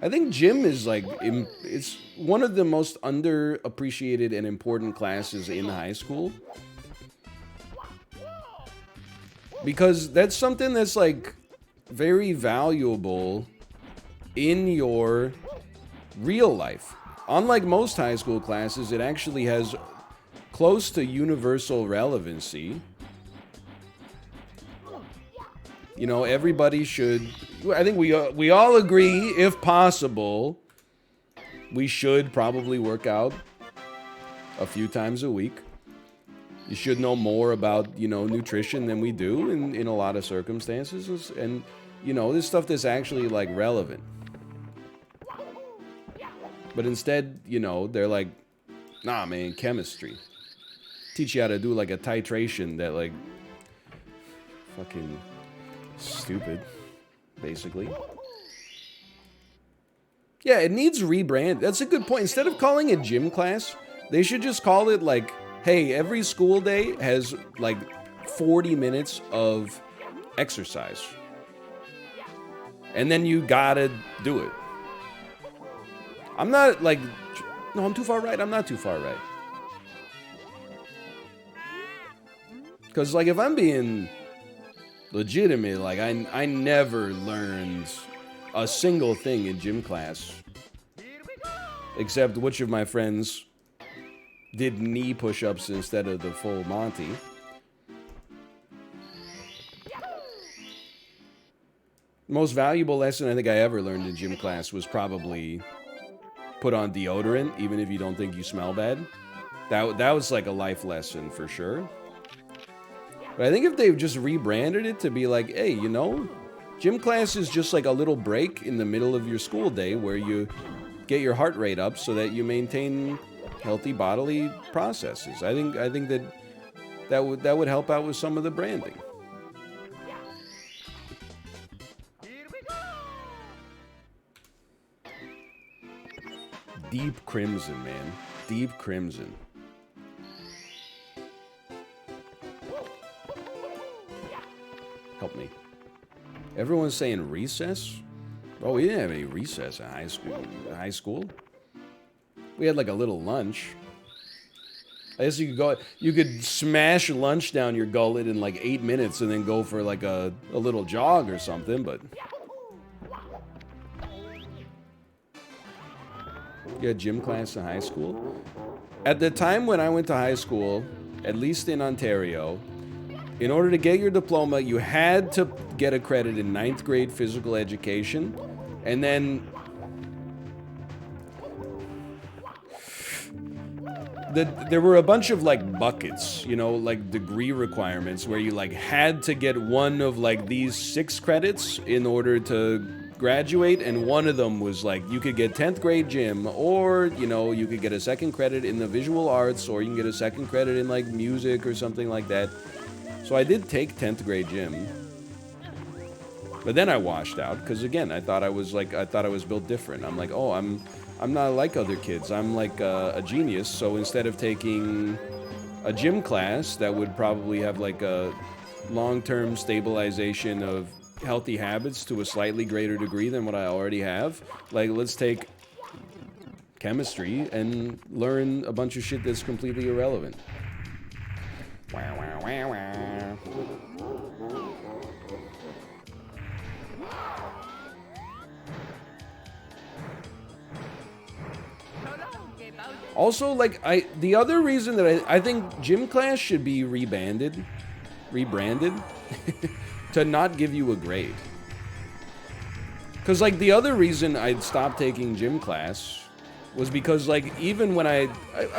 I think gym is, like... It's one of the most underappreciated and important classes in high school. Because that's something that's, like, very valuable in your real life. Unlike most high school classes, it actually has close to universal relevancy. You know, everybody should... I think we all agree, if possible, we should probably work out a few times a week. You should know more about, you know, nutrition than we do in a lot of circumstances. And, you know, this stuff that's actually, like, relevant. But instead, you know, they're like, nah, man, chemistry. Teach you how to do, like, a titration that, like, fucking stupid, basically. Yeah, it needs rebrand. That's a good point. Instead of calling it gym class, they should just call it, like, hey, every school day has, like, 40 minutes of exercise. And then you gotta do it. I'm not, like... No, I'm too far right. I'm not too far right. Because, like, if I'm being legitimate, like, I never learned a single thing in gym class. Except which of my friends did knee push-ups instead of the full Monty. Most valuable lesson I think I ever learned in gym class was probably put on deodorant, even if you don't think you smell bad. That was like a life lesson for sure. But I think if they've just rebranded it to be like, hey, you know, gym class is just like a little break in the middle of your school day where you get your heart rate up so that you maintain healthy bodily processes. I think that would help out with some of the branding. Deep crimson, man. Deep crimson. Help me. Everyone's saying recess? Oh, we didn't have any recess in high school. We had like a little lunch. I guess you could smash lunch down your gullet in like 8 minutes and then go for like a little jog or something, but... You had gym class in high school? At the time when I went to high school, at least in Ontario, in order to get your diploma, you had to get a credit in 9th grade physical education, and then there were a bunch of like buckets, you know, like degree requirements where you like had to get one of like these 6 credits in order to graduate, and one of them was like you could get 10th grade gym, or you know, you could get a 2nd credit in the visual arts, or you can get a 2nd credit in like music or something like that. So I did take 10th grade gym. But then I washed out because again, I thought I was built different. I'm like, oh, I'm not like other kids. I'm like a genius. So instead of taking a gym class that would probably have like a long-term stabilization of healthy habits to a slightly greater degree than what I already have, like let's take chemistry and learn a bunch of shit that's completely irrelevant. Wow, wow, wow, wow. Also, like, the other reason that I think gym class should be rebranded, to not give you a grade. Because, like, the other reason I'd stopped taking gym class was because, like, even when I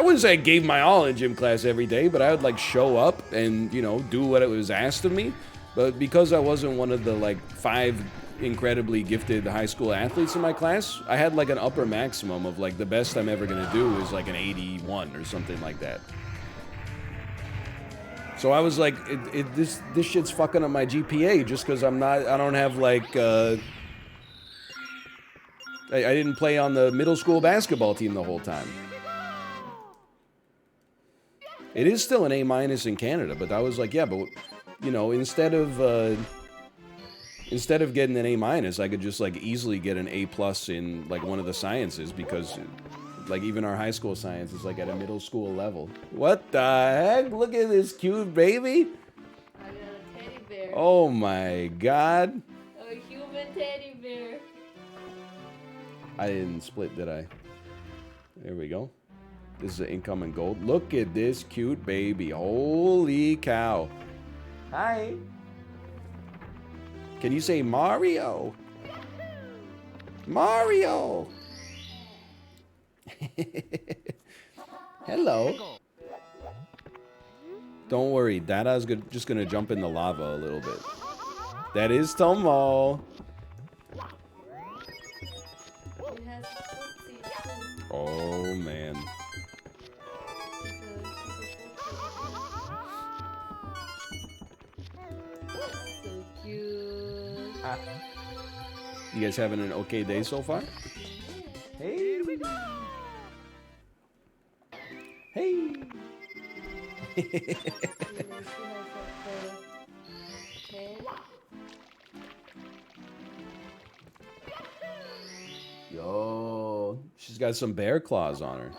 wouldn't say I gave my all in gym class every day, but I would, like, show up and, you know, do what it was asked of me. But because I wasn't one of the, like, 5 incredibly gifted high school athletes in my class, I had, like, an upper maximum of, like, the best I'm ever gonna do is, like, an 81 or something like that. So I was like, this shit's fucking up my GPA just because I don't have, like, I didn't play on the middle school basketball team the whole time. It is still an A- in Canada, but I was like, yeah, but, you know, instead of getting an A-, I could just, like, easily get an A+ in, like, one of the sciences because, like, even our high school science is, like, at a middle school level. What the heck? Look at this cute baby. I got a teddy bear. Oh, my God. A human teddy bear. I didn't split, did I? There we go. This is an incoming gold. Look at this cute baby. Holy cow. Hi. Can you say Mario? Mario. Hello. Don't worry. Dada's just going to jump in the lava a little bit. That is Tomo. It has footsie too. Oh, man. So cute. You guys having an okay day so far? Hey. Hey. Yo, she's got some bear claws on her.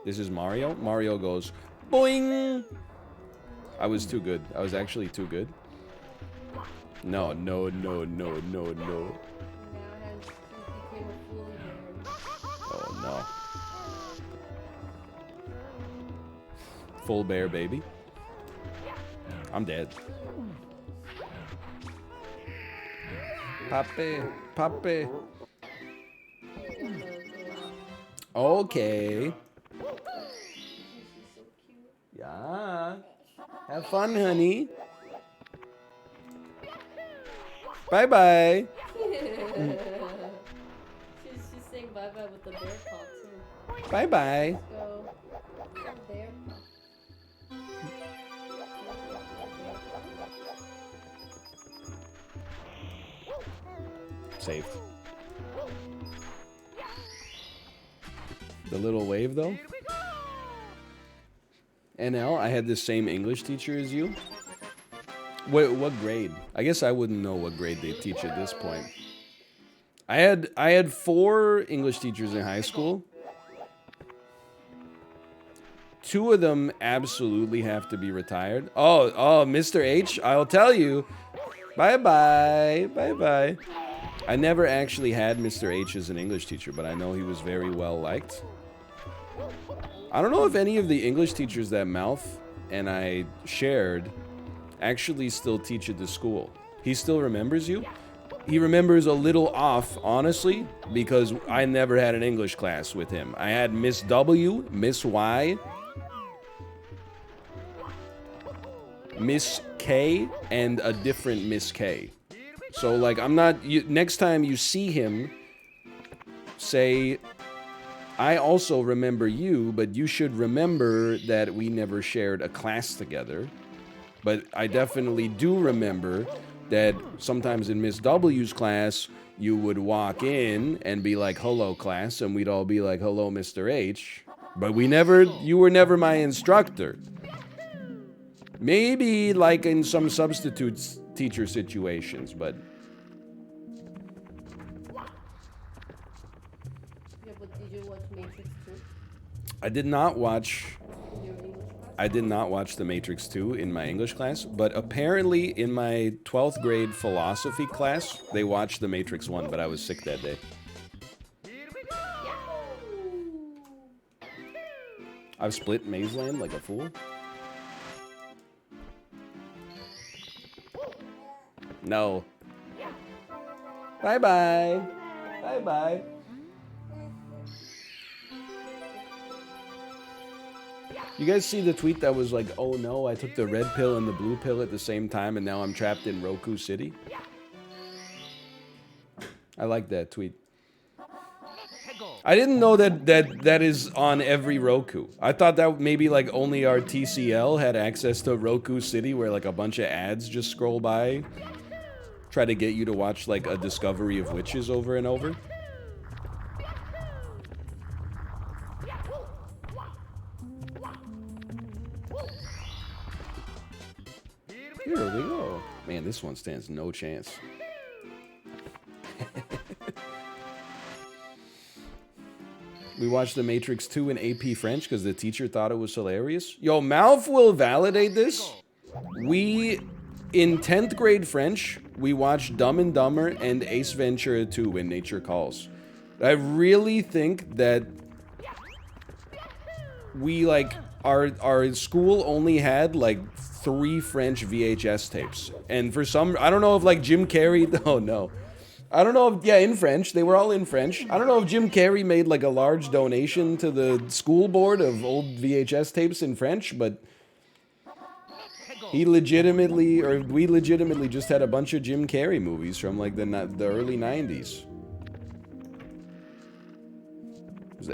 This is Mario. Mario goes, boing! I was too good. I was actually too good. No, no, no, no, no, no. Oh, no. Full bear, baby. I'm dead. Pape, pape. Okay. Yeah. Have fun, honey. Bye-bye. She's saying bye-bye with the bear paw, too. Bye-bye. Go. Bear paw. Saved. The little wave, though. NL, I had the same English teacher as you. What grade? I guess I wouldn't know what grade they teach at this point. I had 4 English teachers in high school. 2 of them absolutely have to be retired. Oh, Mr. H, I'll tell you. Bye-bye. Bye-bye. I never actually had Mr. H as an English teacher, but I know he was very well liked. I don't know if any of the English teachers that Malf and I shared actually still teach at the school. He still remembers you. He remembers a little off, honestly, because I never had an English class with him. I had Miss W, Miss Y, Miss K, and a different Miss K. So, like, I'm not... next time you see him, say... I also remember you, but you should remember that we never shared a class together. But I definitely do remember that sometimes in Miss W's class, you would walk in and be like, hello, class, and we'd all be like, hello, Mr. H. But you were never my instructor. Maybe like in some substitute teacher situations, but... Yeah, but did you watch Matrix 2 I did not watch... in your English class? I did not watch The Matrix 2 in my English class, but apparently in my 12th grade philosophy class, they watched The Matrix 1, but I was sick that day. Here we go. I've split Maze Land like a fool. No. Bye-bye. Bye-bye. You guys see the tweet that was like, oh no, I took the red pill and the blue pill at the same time and now I'm trapped in Roku City? I like that tweet. I didn't know that is on every Roku. I thought that maybe like only our TCL had access to Roku City where like a bunch of ads just scroll by. Try to get you to watch like a Discovery of Witches over and over. Here we go. Man, this one stands no chance. We watched The Matrix 2 in AP French because the teacher thought it was hilarious. Yo, Malf will validate this. In 10th grade French, we watched Dumb and Dumber and Ace Ventura 2 When Nature Calls. I really think that we, like, our school only had, like, 3 French VHS tapes. And for some, I don't know if, like, Jim Carrey, oh no. I don't know if, yeah, in French. They were all in French. I don't know if Jim Carrey made, like, a large donation to the school board of old VHS tapes in French, but he legitimately, or we legitimately just had a bunch of Jim Carrey movies from, like, the early 90s.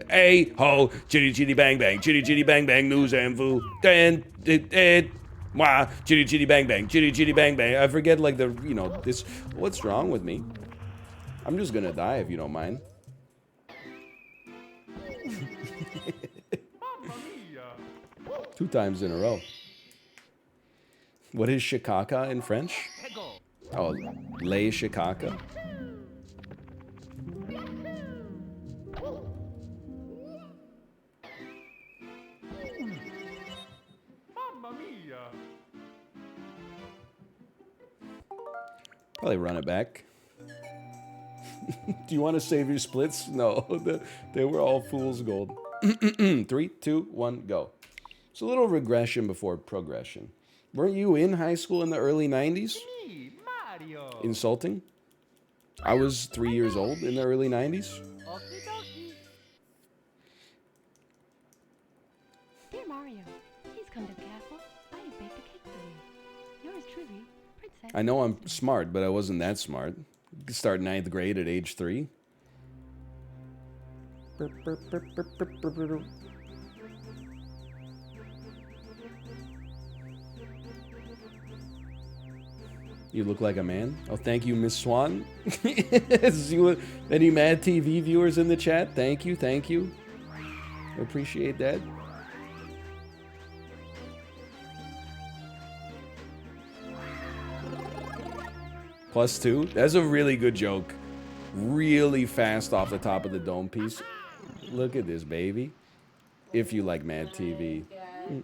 Hey, ho, chitty chitty bang bang, chitty chitty bang bang, news and foo, and wah, chitty chitty bang bang, chitty chitty bang bang. I forget, like, the, you know, this, what's wrong with me? I'm just gonna die if you don't mind. 2 times in a row. What is shikaka in French? Oh, lay shikaka. Probably run it back. Do you want to save your splits? No, they were all fool's gold. 3, 2, 1, go. It's a little regression before progression. Weren't you in high school in the early 90s? Me, Mario. Insulting? I was 3 years old in the early 90s. Okie dokie. Dear Mario, please come to the castle. I have baked a cake for you. Yours truly, Princess. I know I'm smart, but I wasn't that smart. Start 9th grade at age 3. You look like a man. Oh, thank you, Miss Swan. Any Mad TV viewers in the chat? Thank you, thank you. I appreciate that. +2. That's a really good joke. Really fast off the top of the dome piece. Look at this, baby. If you like Mad TV. God.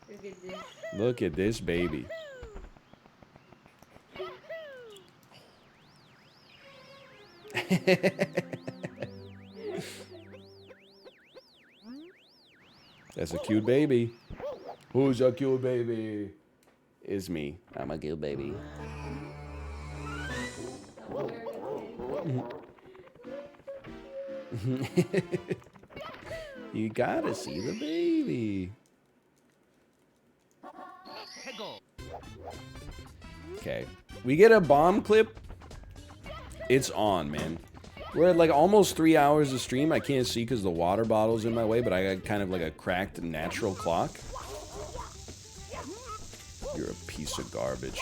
Look at this. Look at this, baby. That's a cute baby. Who's a cute baby? Is me. I'm a cute baby. You gotta see the baby. Okay. We get a bomb clip. It's on, man. We're at like almost 3 hours of stream. I can't see because the water bottle's in my way, but I got kind of like a cracked natural clock. You're a piece of garbage.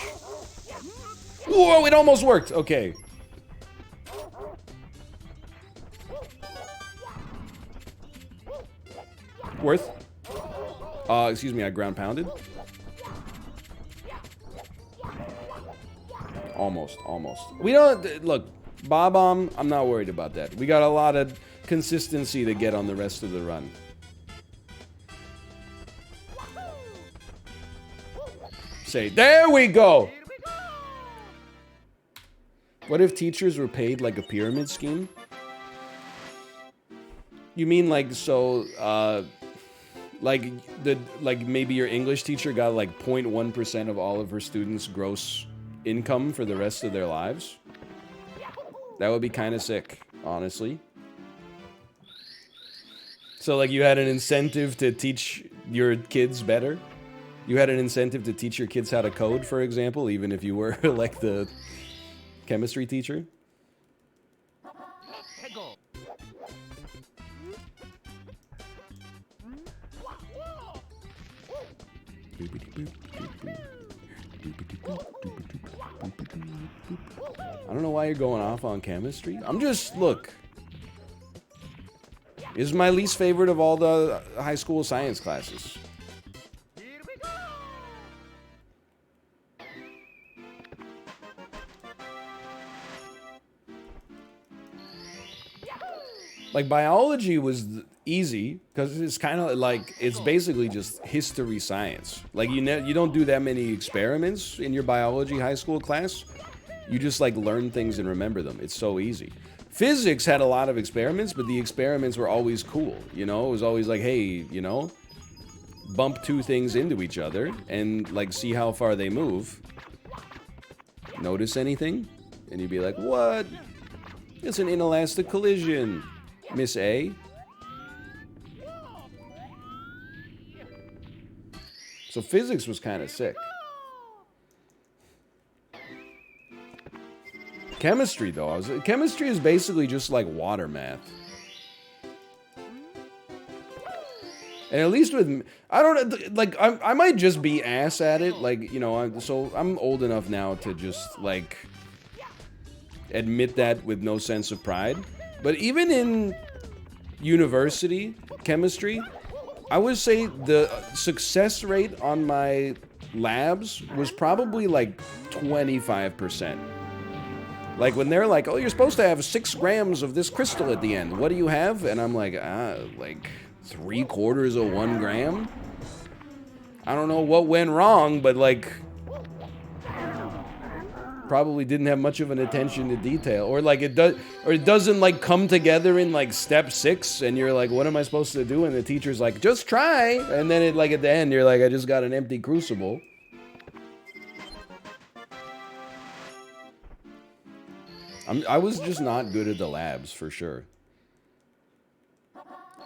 Whoa, it almost worked. Okay. Worth. Excuse me, I ground pounded. Almost. We don't, look, Bob-omb, I'm not worried about that. We got a lot of consistency to get on the rest of the run. Say, there we go! What if teachers were paid like a pyramid scheme? You mean like, so, like maybe your English teacher got like 0.1% of all of her students' gross income for the rest of their lives? That would be kind of sick, honestly. So like you had an incentive to teach your kids better? You had an incentive to teach your kids how to code, for example, even if you were like the chemistry teacher? I don't know why you're going off on chemistry. I'm just, look. This is my least favorite of all the high school science classes. Like, biology was easy, because it's kind of like, it's basically just history science. Like, you don't do that many experiments in your biology high school class. You just, like, learn things and remember them. It's so easy. Physics had a lot of experiments, but the experiments were always cool, you know? It was always like, hey, you know, bump two things into each other and, like, see how far they move. Notice anything? And you'd be like, what? It's an inelastic collision. Miss A. So physics was kind of sick. Chemistry, though, chemistry is basically just like water math. And at least with, I don't know, like, I might just be ass at it, like, you know, so I'm old enough now to just, like, admit that with no sense of pride. But even in university chemistry, I would say the success rate on my labs was probably like 25%. Like when they're like, oh, you're supposed to have 6 grams of this crystal at the end. What do you have? And I'm like, like 3/4 of 1 gram? I don't know what went wrong, but like, probably didn't have much of an attention to detail, or like it doesn't like come together in like step 6, and you're like, what am I supposed to do? And the teacher's like, just try, and then it like at the end you're like, I just got an empty crucible. I was just not good at the labs for sure.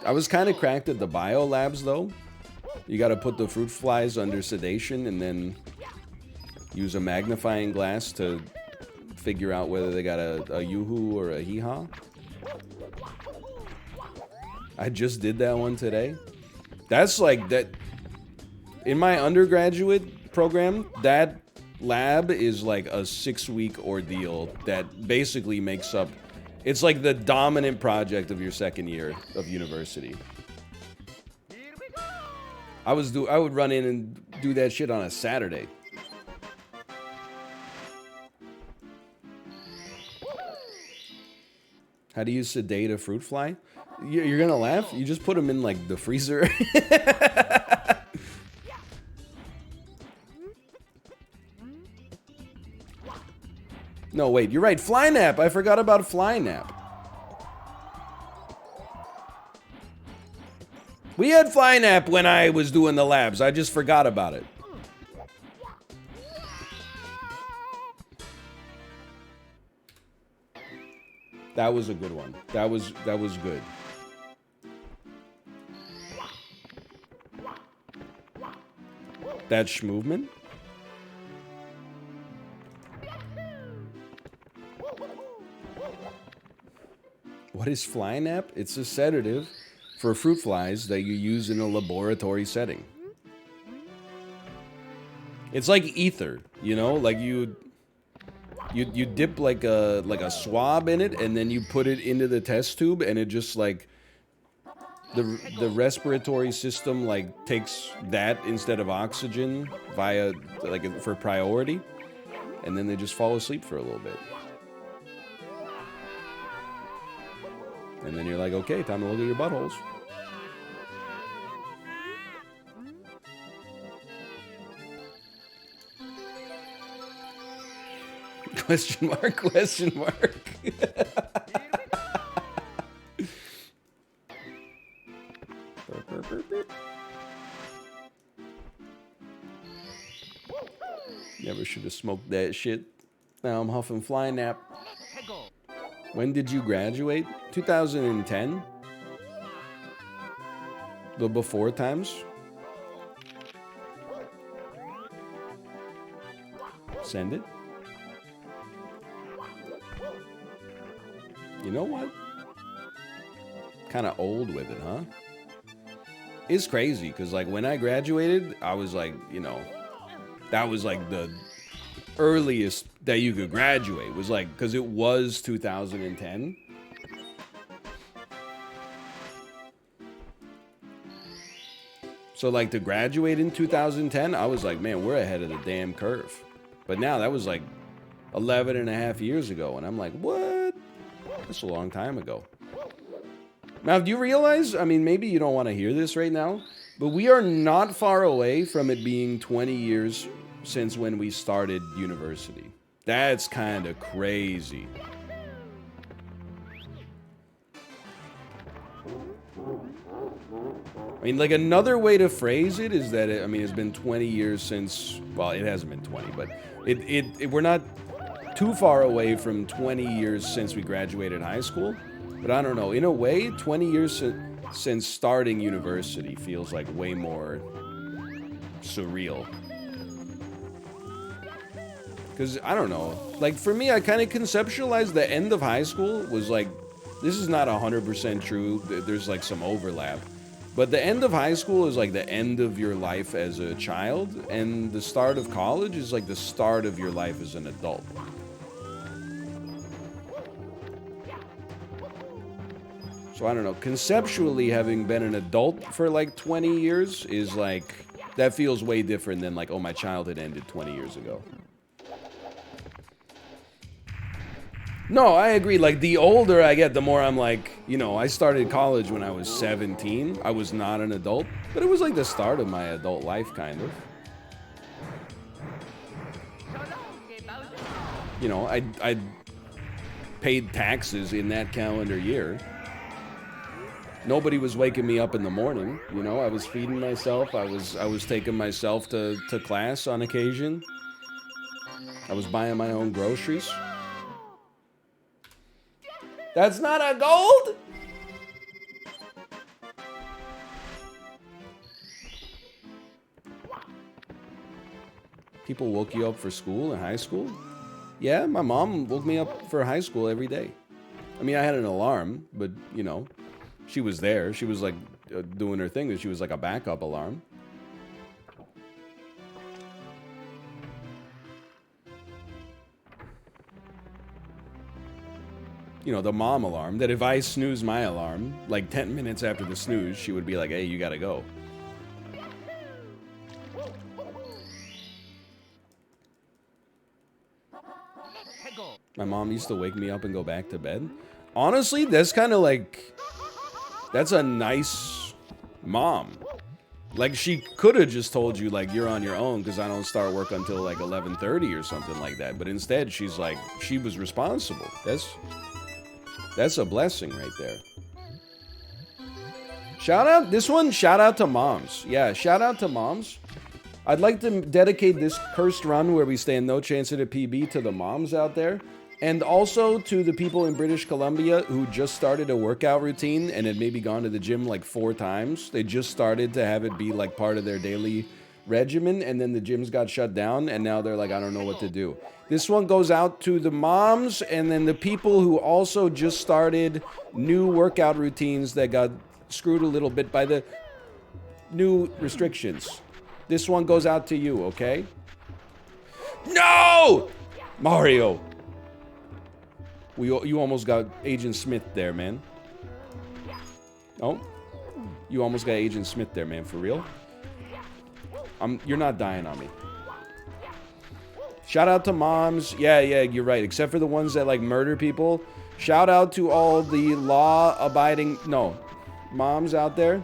I was kind of cracked at the bio labs though. You got to put the fruit flies under sedation and then use a magnifying glass to figure out whether they got a yoo-hoo or a hee-haw. I just did that one today. That's like that. In my undergraduate program, that lab is like a 6-week ordeal that basically makes up, it's like the dominant project of your second year of university. I would run in and do that shit on a Saturday. How do you sedate a fruit fly? You're gonna laugh? You just put them in like the freezer. No, wait, you're right. Fly nap. I forgot about fly nap. We had fly nap when I was doing the labs. I just forgot about it. That was a good one. That was good. That schmovement? What is fly nap? It's a sedative for fruit flies that you use in a laboratory setting. It's like ether, you know, like you dip like a swab in it, and then you put it into the test tube, and it just like the respiratory system like takes that instead of oxygen via like for priority, and then they just fall asleep for a little bit. And then you're like, okay, time to look at your buttholes. Question mark, question mark. Never should have smoked that shit. Now I'm huffing fly nap. When did you graduate? 2010? The before times? Send it. You know what? Kind of old with it, huh? It's crazy, because like when I graduated, I was like, you know, that was like the earliest that you could graduate. Was like, because it was 2010. So like to graduate in 2010, I was like, man, we're ahead of the damn curve. But now that was like 11 and a half years ago. And I'm like, what? That's a long time ago. Now, do you realize, I mean, maybe you don't want to hear this right now, but we are not far away from it being 20 years since when we started university. That's kind of crazy. I mean, like another way to phrase it is that, I mean, it's been 20 years since, well, it hasn't been 20, but we're not too far away from 20 years since we graduated high school. But I don't know, in a way, 20 years since starting university feels like way more surreal. Because, I don't know, like for me, I kind of conceptualized the end of high school was like, this is not 100% true, there's like some overlap. But the end of high school is like the end of your life as a child, and the start of college is like the start of your life as an adult. So I don't know, conceptually having been an adult for like 20 years is like, that feels way different than like, oh, my childhood ended 20 years ago. No, I agree. Like, the older I get, the more I'm like, you know, I started college when I was 17. I was not an adult, but it was like the start of my adult life, kind of. You know, I paid taxes in that calendar year. Nobody was waking me up in the morning, you know. I was feeding myself. I was taking myself to class on occasion. I was buying my own groceries. That's not a gold? People woke you up for school in high school? Yeah, my mom woke me up for high school every day. I mean, I had an alarm, but, you know, she was there. She was, like, doing her thing. She was, like, a backup alarm. You know, the mom alarm, that if I snooze my alarm, like 10 minutes after the snooze, she would be like, hey, you gotta go. My mom used to wake me up and go back to bed. Honestly, that's kind of like, that's a nice mom. Like, she could have just told you, like, you're on your own because I don't start work until, like, 11:30 or something like that. But instead, she's like, she was responsible. That's a blessing right there. Shout out, this one, shout out to moms. Yeah, shout out to moms. I'd like to dedicate this cursed run where we stand no chance at a PB to the moms out there. And also to the people in British Columbia who just started a workout routine and had maybe gone to the gym like 4 times. They just started to have it be like part of their daily regimen, and then the gyms got shut down, and now they're like, I don't know what to do. This one goes out to the moms and then the people who also just started new workout routines that got screwed a little bit by the new restrictions. This one goes out to you, okay? No! Mario! You almost got Agent Smith there, man. Oh? You almost got Agent Smith there, man, for real? You're not dying on me. Shout out to moms. Yeah, you're right. Except for the ones that, like, murder people. Shout out to all the law-abiding... No. Moms out there.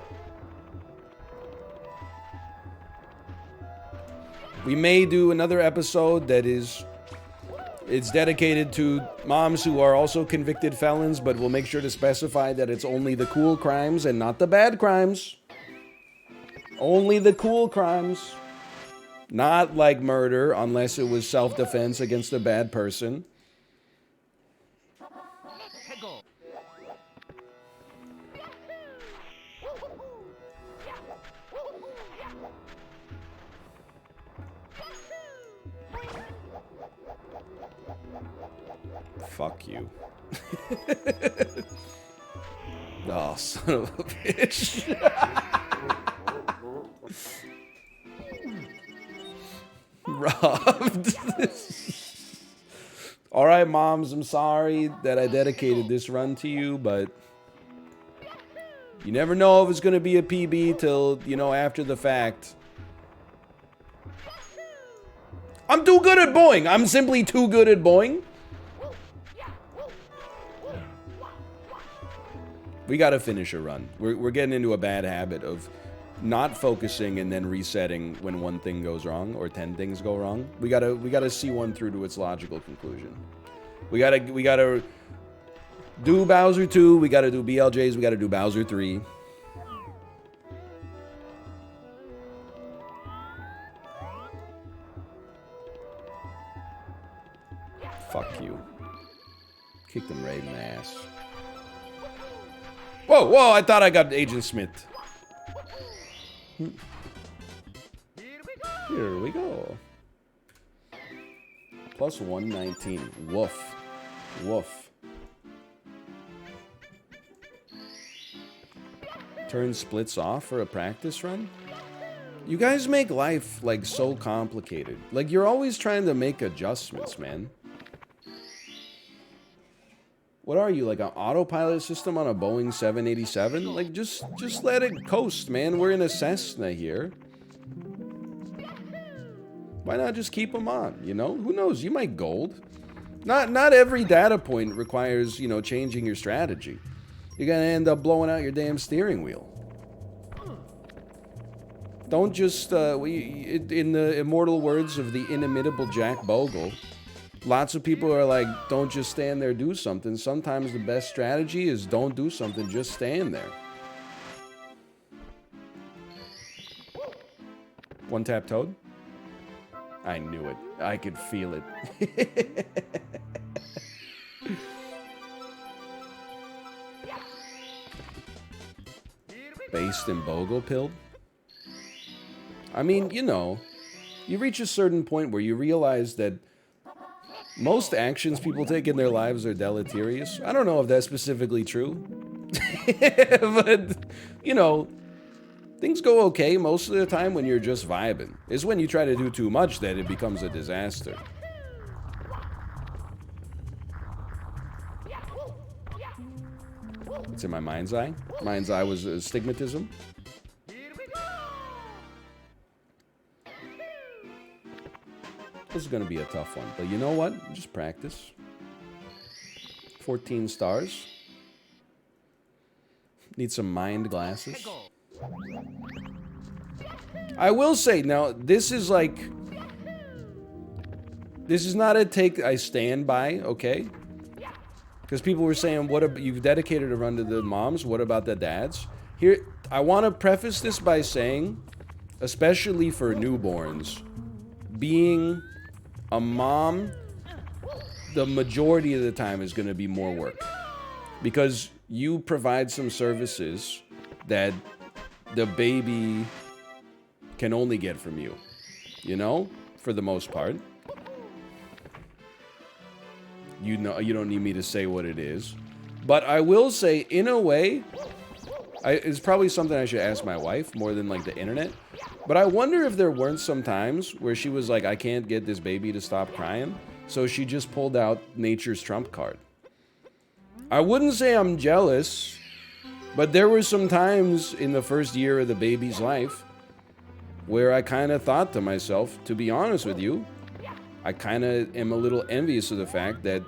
We may do another episode that is... It's dedicated to moms who are also convicted felons, but we'll make sure to specify that it's only the cool crimes and not the bad crimes. Only the cool crimes. Not like murder, unless it was self-defense against a bad person. Fuck you. Oh, son of a bitch. Robbed. Alright, moms, I'm sorry that I dedicated this run to you, but you never know if it's gonna be a PB till, you know, after the fact. I'm too good at boing. I'm simply too good at boing. We gotta finish a run. We're getting into a bad habit of not focusing and then resetting when one thing goes wrong or 10 things go wrong. We gotta see one through to its logical conclusion. We gotta do Bowser 2. We gotta do BLJs. We gotta do Bowser 3. Fuck you. Kicked him right in the ass. Whoa, whoa, I thought I got Agent Smith. Here we go. Plus 119. Woof. Woof. Turn splits off for a practice run? You guys make life, like, so complicated. Like, you're always trying to make adjustments, man. What are you, like an autopilot system on a Boeing 787? Like, just let it coast, man. We're in a Cessna here. Why not just keep them on, you know? Who knows? You might gold. Not every data point requires, you know, changing your strategy. You're gonna end up blowing out your damn steering wheel. Don't just, in the immortal words of the inimitable Jack Bogle, lots of people are like, don't just stand there, do something. Sometimes the best strategy is don't do something, just stand there. One tap toad? I knew it. I could feel it. Based and Bogle pilled? I mean, you know, you reach a certain point where you realize that most actions people take in their lives are deleterious. I don't know if that's specifically true. But, you know, things go okay most of the time when you're just vibing. It's when you try to do too much that it becomes a disaster. It's in my mind's eye. Mind's eye was astigmatism. This is going to be a tough one, but you know what? Just practice. 14 stars. Need some mind glasses. I will say, now, this is like... This is not a take I stand by, okay? Because people were saying, what you've dedicated a run to the moms, what about the dads? Here, I want to preface this by saying, especially for newborns, being a mom, the majority of the time is going to be more work. Because you provide some services that the baby can only get from you. You know? For the most part. You know, you don't need me to say what it is. But I will say, in a way, it's probably something I should ask my wife more than like the internet. But I wonder if there weren't some times where she was like, I can't get this baby to stop crying. So she just pulled out nature's trump card. I wouldn't say I'm jealous, but there were some times in the first year of the baby's life where I kind of thought to myself, to be honest with you, I kind of am a little envious of the fact that,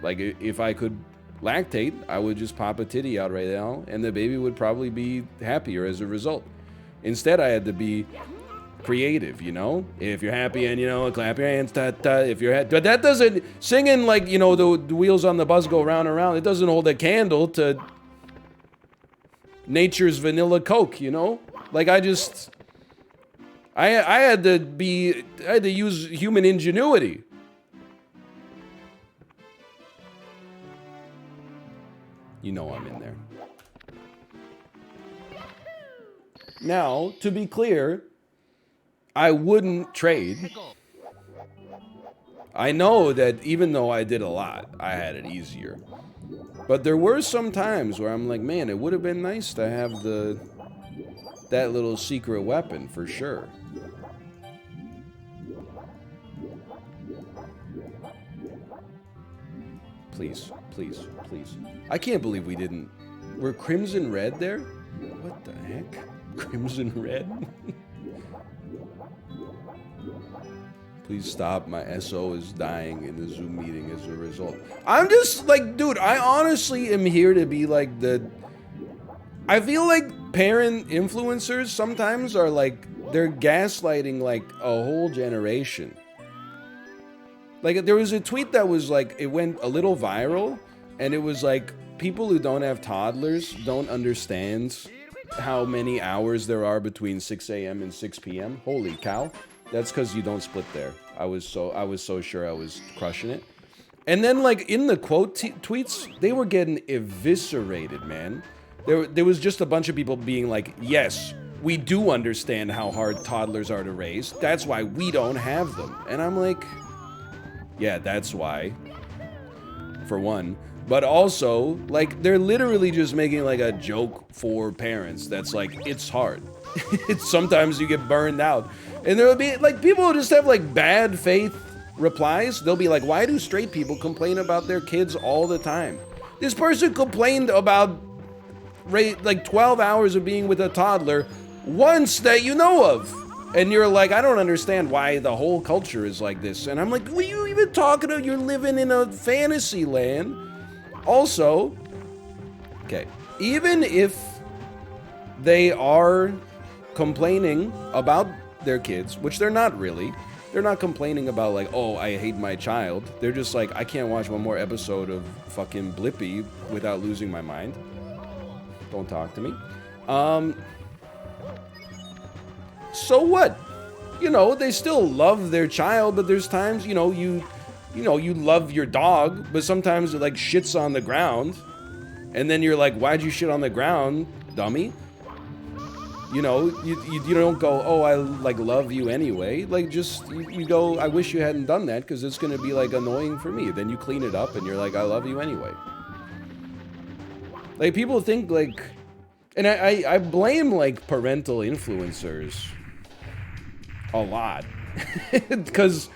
like, if I could lactate, I would just pop a titty out right now, and the baby would probably be happier as a result. Instead, I had to be creative, you know? If you're happy and, you know, clap your hands, ta-ta, if you're but that doesn't, singing like, you know, the wheels on the bus go round and round, it doesn't hold a candle to nature's vanilla Coke, you know? Like, I had to use human ingenuity. You know I'm in there. Now, to be clear, I wouldn't trade. I know that even though I did a lot, I had it easier. But there were some times where I'm like, man, it would have been nice to have that little secret weapon for sure. Please, please, please. I can't believe we didn't. Were Crimson Red there? What the heck? Crimson Red? Please stop. My SO is dying in the Zoom meeting as a result. I'm just like, dude, I honestly am here to be like I feel like parent influencers sometimes are like, they're gaslighting like a whole generation. Like, there was a tweet that was like, it went a little viral, and it was like, people who don't have toddlers don't understand how many hours there are between 6 a.m. and 6 p.m. Holy cow. That's because you don't split there. I was so sure I was crushing it. And then, like, in the quote tweets, they were getting eviscerated, man. There was just a bunch of people being like, yes, we do understand how hard toddlers are to raise. That's why we don't have them. And I'm like, yeah, that's why. For one. But also, like, they're literally just making, like, a joke for parents that's like, it's hard. Sometimes you get burned out. And there will be, like, people who just have, like, bad faith replies. They'll be like, why do straight people complain about their kids all the time? This person complained about, like, 12 hours of being with a toddler once that you know of. And you're like, I don't understand why the whole culture is like this. And I'm like, what are you even talking about? You're living in a fantasy land. Also, okay, even if they are complaining about their kids, which they're not really, they're not complaining about like, oh, I hate my child. They're just like, I can't watch one more episode of fucking Blippi without losing my mind. Don't talk to me. So what? You know, they still love their child, but there's times, you know, you love your dog, but sometimes it like shits on the ground. And then you're like, why'd you shit on the ground, dummy? You know, you don't go, oh, I like love you anyway. Like, just, you go, I wish you hadn't done that because it's going to be like annoying for me. Then you clean it up and you're like, I love you anyway. Like, people think like, and I blame like parental influencers a lot. Because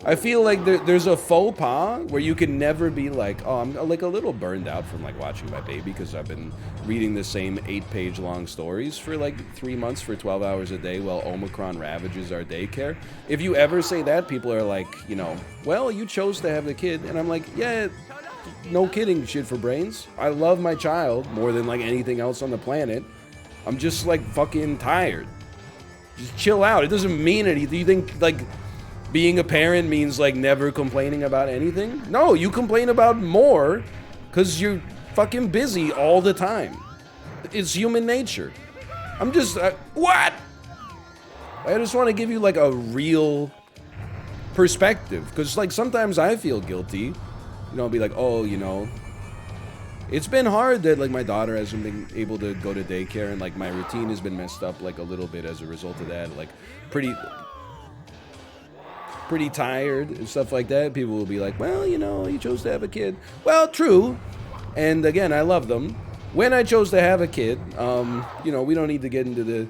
I feel like there's a faux pas where you can never be like, oh, I'm like a little burned out from like watching my baby because I've been reading the same 8-page long stories for like 3 months for 12 hours a day while Omicron ravages our daycare. If you ever say that, people are like, you know, well, you chose to have the kid. And I'm like, yeah, no kidding, shit for brains. I love my child more than like anything else on the planet. I'm just like fucking tired. Just chill out. It doesn't mean anything. Do you think like being a parent means like never complaining about anything? No, you complain about more because you're fucking busy all the time. It's human nature. I'm just, what? I just want to give you like a real perspective because like sometimes I feel guilty. You know, I'll be like, oh, you know, It's been hard that like my daughter hasn't been able to go to daycare, and like my routine has been messed up like a little bit as a result of that. Like pretty tired and stuff like that. People will be like, well, you know, you chose to have a kid. Well, true. And again, I love them. When I chose to have a kid, you know, we don't need to get into the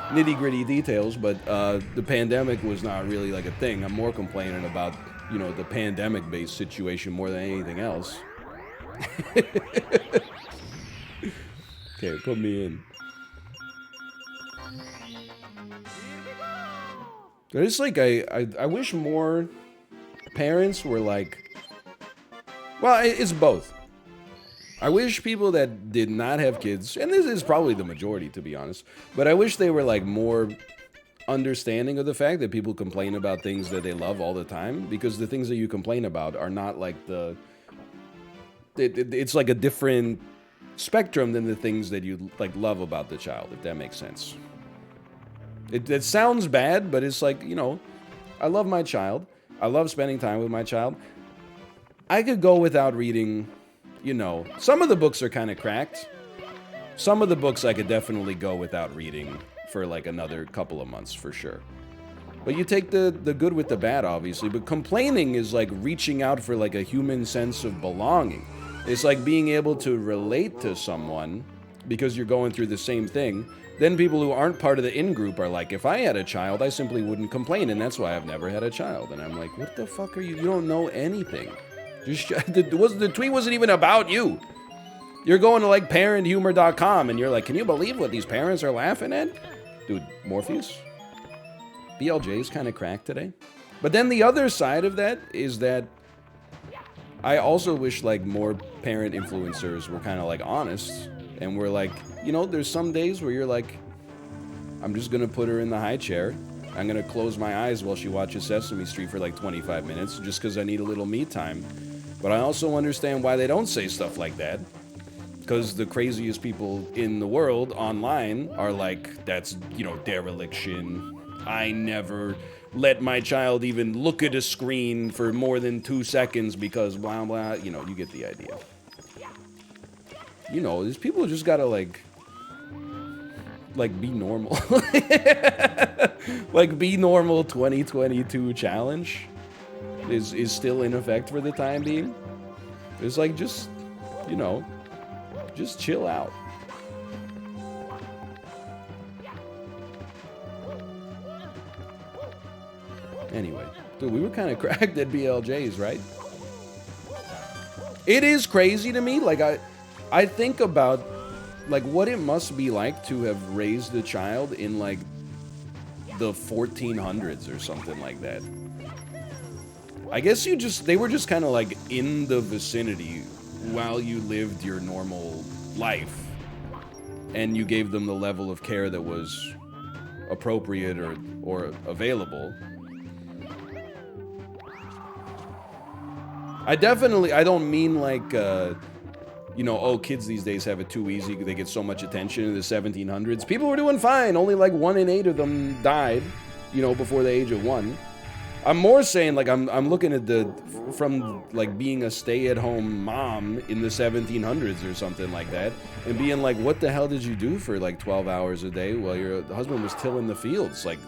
nitty-gritty details, but the pandemic was not really like a thing. I'm more complaining about, you know, the pandemic-based situation more than anything else. Okay, put me in. It's like I wish more parents were like, well, it's both. I wish people that did not have kids, and this is probably the majority to be honest, but I wish they were like more understanding of the fact that people complain about things that they love all the time, because the things that you complain about are not like it's like a different spectrum than the things that you like love about the child, if that makes sense. It sounds bad, but it's like, you know, I love my child. I love spending time with my child. I could go without reading, you know, some of the books are kind of cracked. Some of the books I could definitely go without reading for like another couple of months for sure. But you take the good with the bad, obviously. But complaining is like reaching out for like a human sense of belonging. It's like being able to relate to someone because you're going through the same thing. Then people who aren't part of the in-group are like, if I had a child, I simply wouldn't complain, and that's why I've never had a child. And I'm like, what the fuck are you? You don't know anything. The tweet wasn't even about you. You're going to like parenthumor.com, and you're like, can you believe what these parents are laughing at? Dude, Morpheus? BLJ's kind of cracked today. But then the other side of that is that I also wish like more parent influencers were kind of like honest, and we're like, you know, there's some days where you're like, I'm just gonna put her in the high chair. I'm gonna close my eyes while she watches Sesame Street for like 25 minutes just because I need a little me time. But I also understand why they don't say stuff like that. Because the craziest people in the world online are like, that's, you know, dereliction. I never let my child even look at a screen for more than 2 seconds because blah, blah. You know, you get the idea. You know, these people just gotta like be normal. Like, be normal 2022 challenge is still in effect for the time being. It's like, just, you know, just chill out. Anyway, dude, we were kind of cracked at BLJs, right? It is crazy to me. Like, I think about like what it must be like to have raised a child in like the 1400s or something like that. I guess they were just kind of like in the vicinity while you lived your normal life, and you gave them the level of care that was appropriate or available. I don't mean like you know, oh, kids these days have it too easy. They get so much attention in the 1700s. People were doing fine. Only like 1 in 8 of them died, you know, before the age of 1. I'm more saying, like, I'm looking at from like being a stay-at-home mom in the 1700s or something like that, and being like, what the hell did you do for like 12 hours a day while your husband was tilling the fields? Like,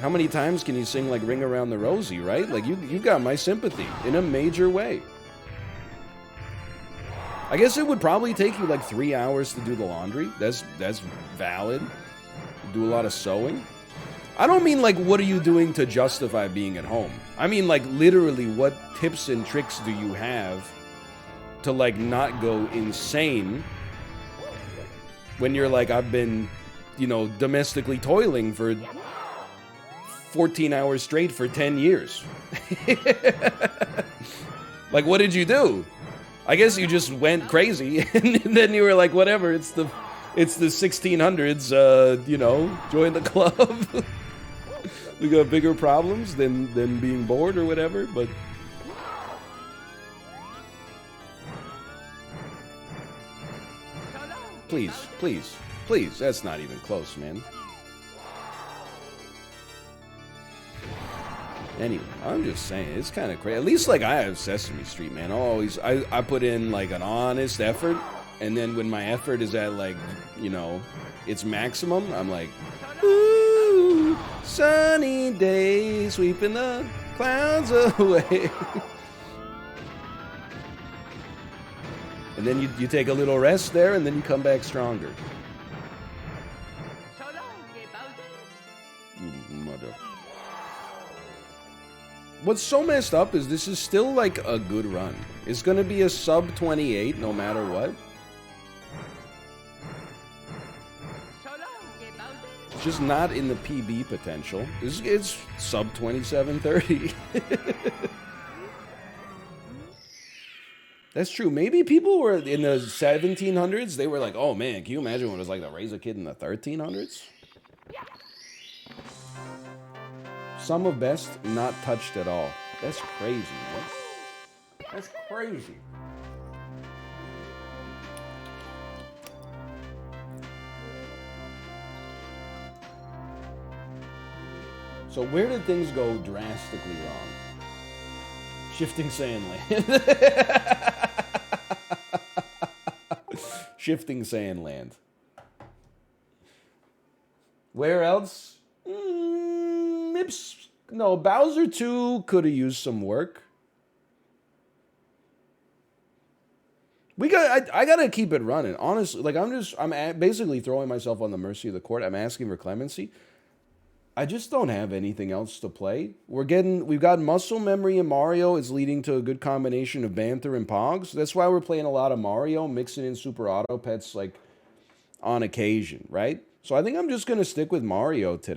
how many times can you sing like Ring Around the Rosie, right? Like, you've got my sympathy in a major way. I guess it would probably take you like 3 hours to do the laundry. That's valid. You do a lot of sewing. I don't mean like, what are you doing to justify being at home? I mean like, literally, what tips and tricks do you have to like not go insane when you're like, I've been, you know, domestically toiling for 14 hours straight for 10 years. Like, what did you do? I guess you just went crazy, and then you were like, whatever, it's the 1600s, you know, join the club. We got bigger problems than being bored or whatever, but... Please, that's not even close, man. Anyway, I'm just saying, it's kind of crazy. At least, like, I have Sesame Street, man. I put in, like, an honest effort, and then when my effort is at, like, you know, its maximum, I'm like, ooh, sunny day, sweeping the clouds away. And then you take a little rest there, and then you come back stronger. So long, Bowser. Mother. What's so messed up is this is still like a good run. It's gonna be a sub 28 no matter what. So long, Bowser. It's just not in the PB potential. It's sub 2730. That's true. Maybe people were in the 1700s. They were like, "Oh man, can you imagine what it was like to raise a kid in the 1300s?" Some of best not touched at all. That's crazy, man. That's crazy. So where did things go drastically wrong? Shifting sand land. Shifting sand land. Where else? No, Bowser 2 could have used some work. I gotta keep it running. Honestly, like I'm basically throwing myself on the mercy of the court. I'm asking for clemency. I just don't have anything else to play. We've got muscle memory in Mario. It's leading to a good combination of banter and pogs. That's why we're playing a lot of Mario, mixing in Super Auto Pets like on occasion, right? So I think I'm just gonna stick with Mario today.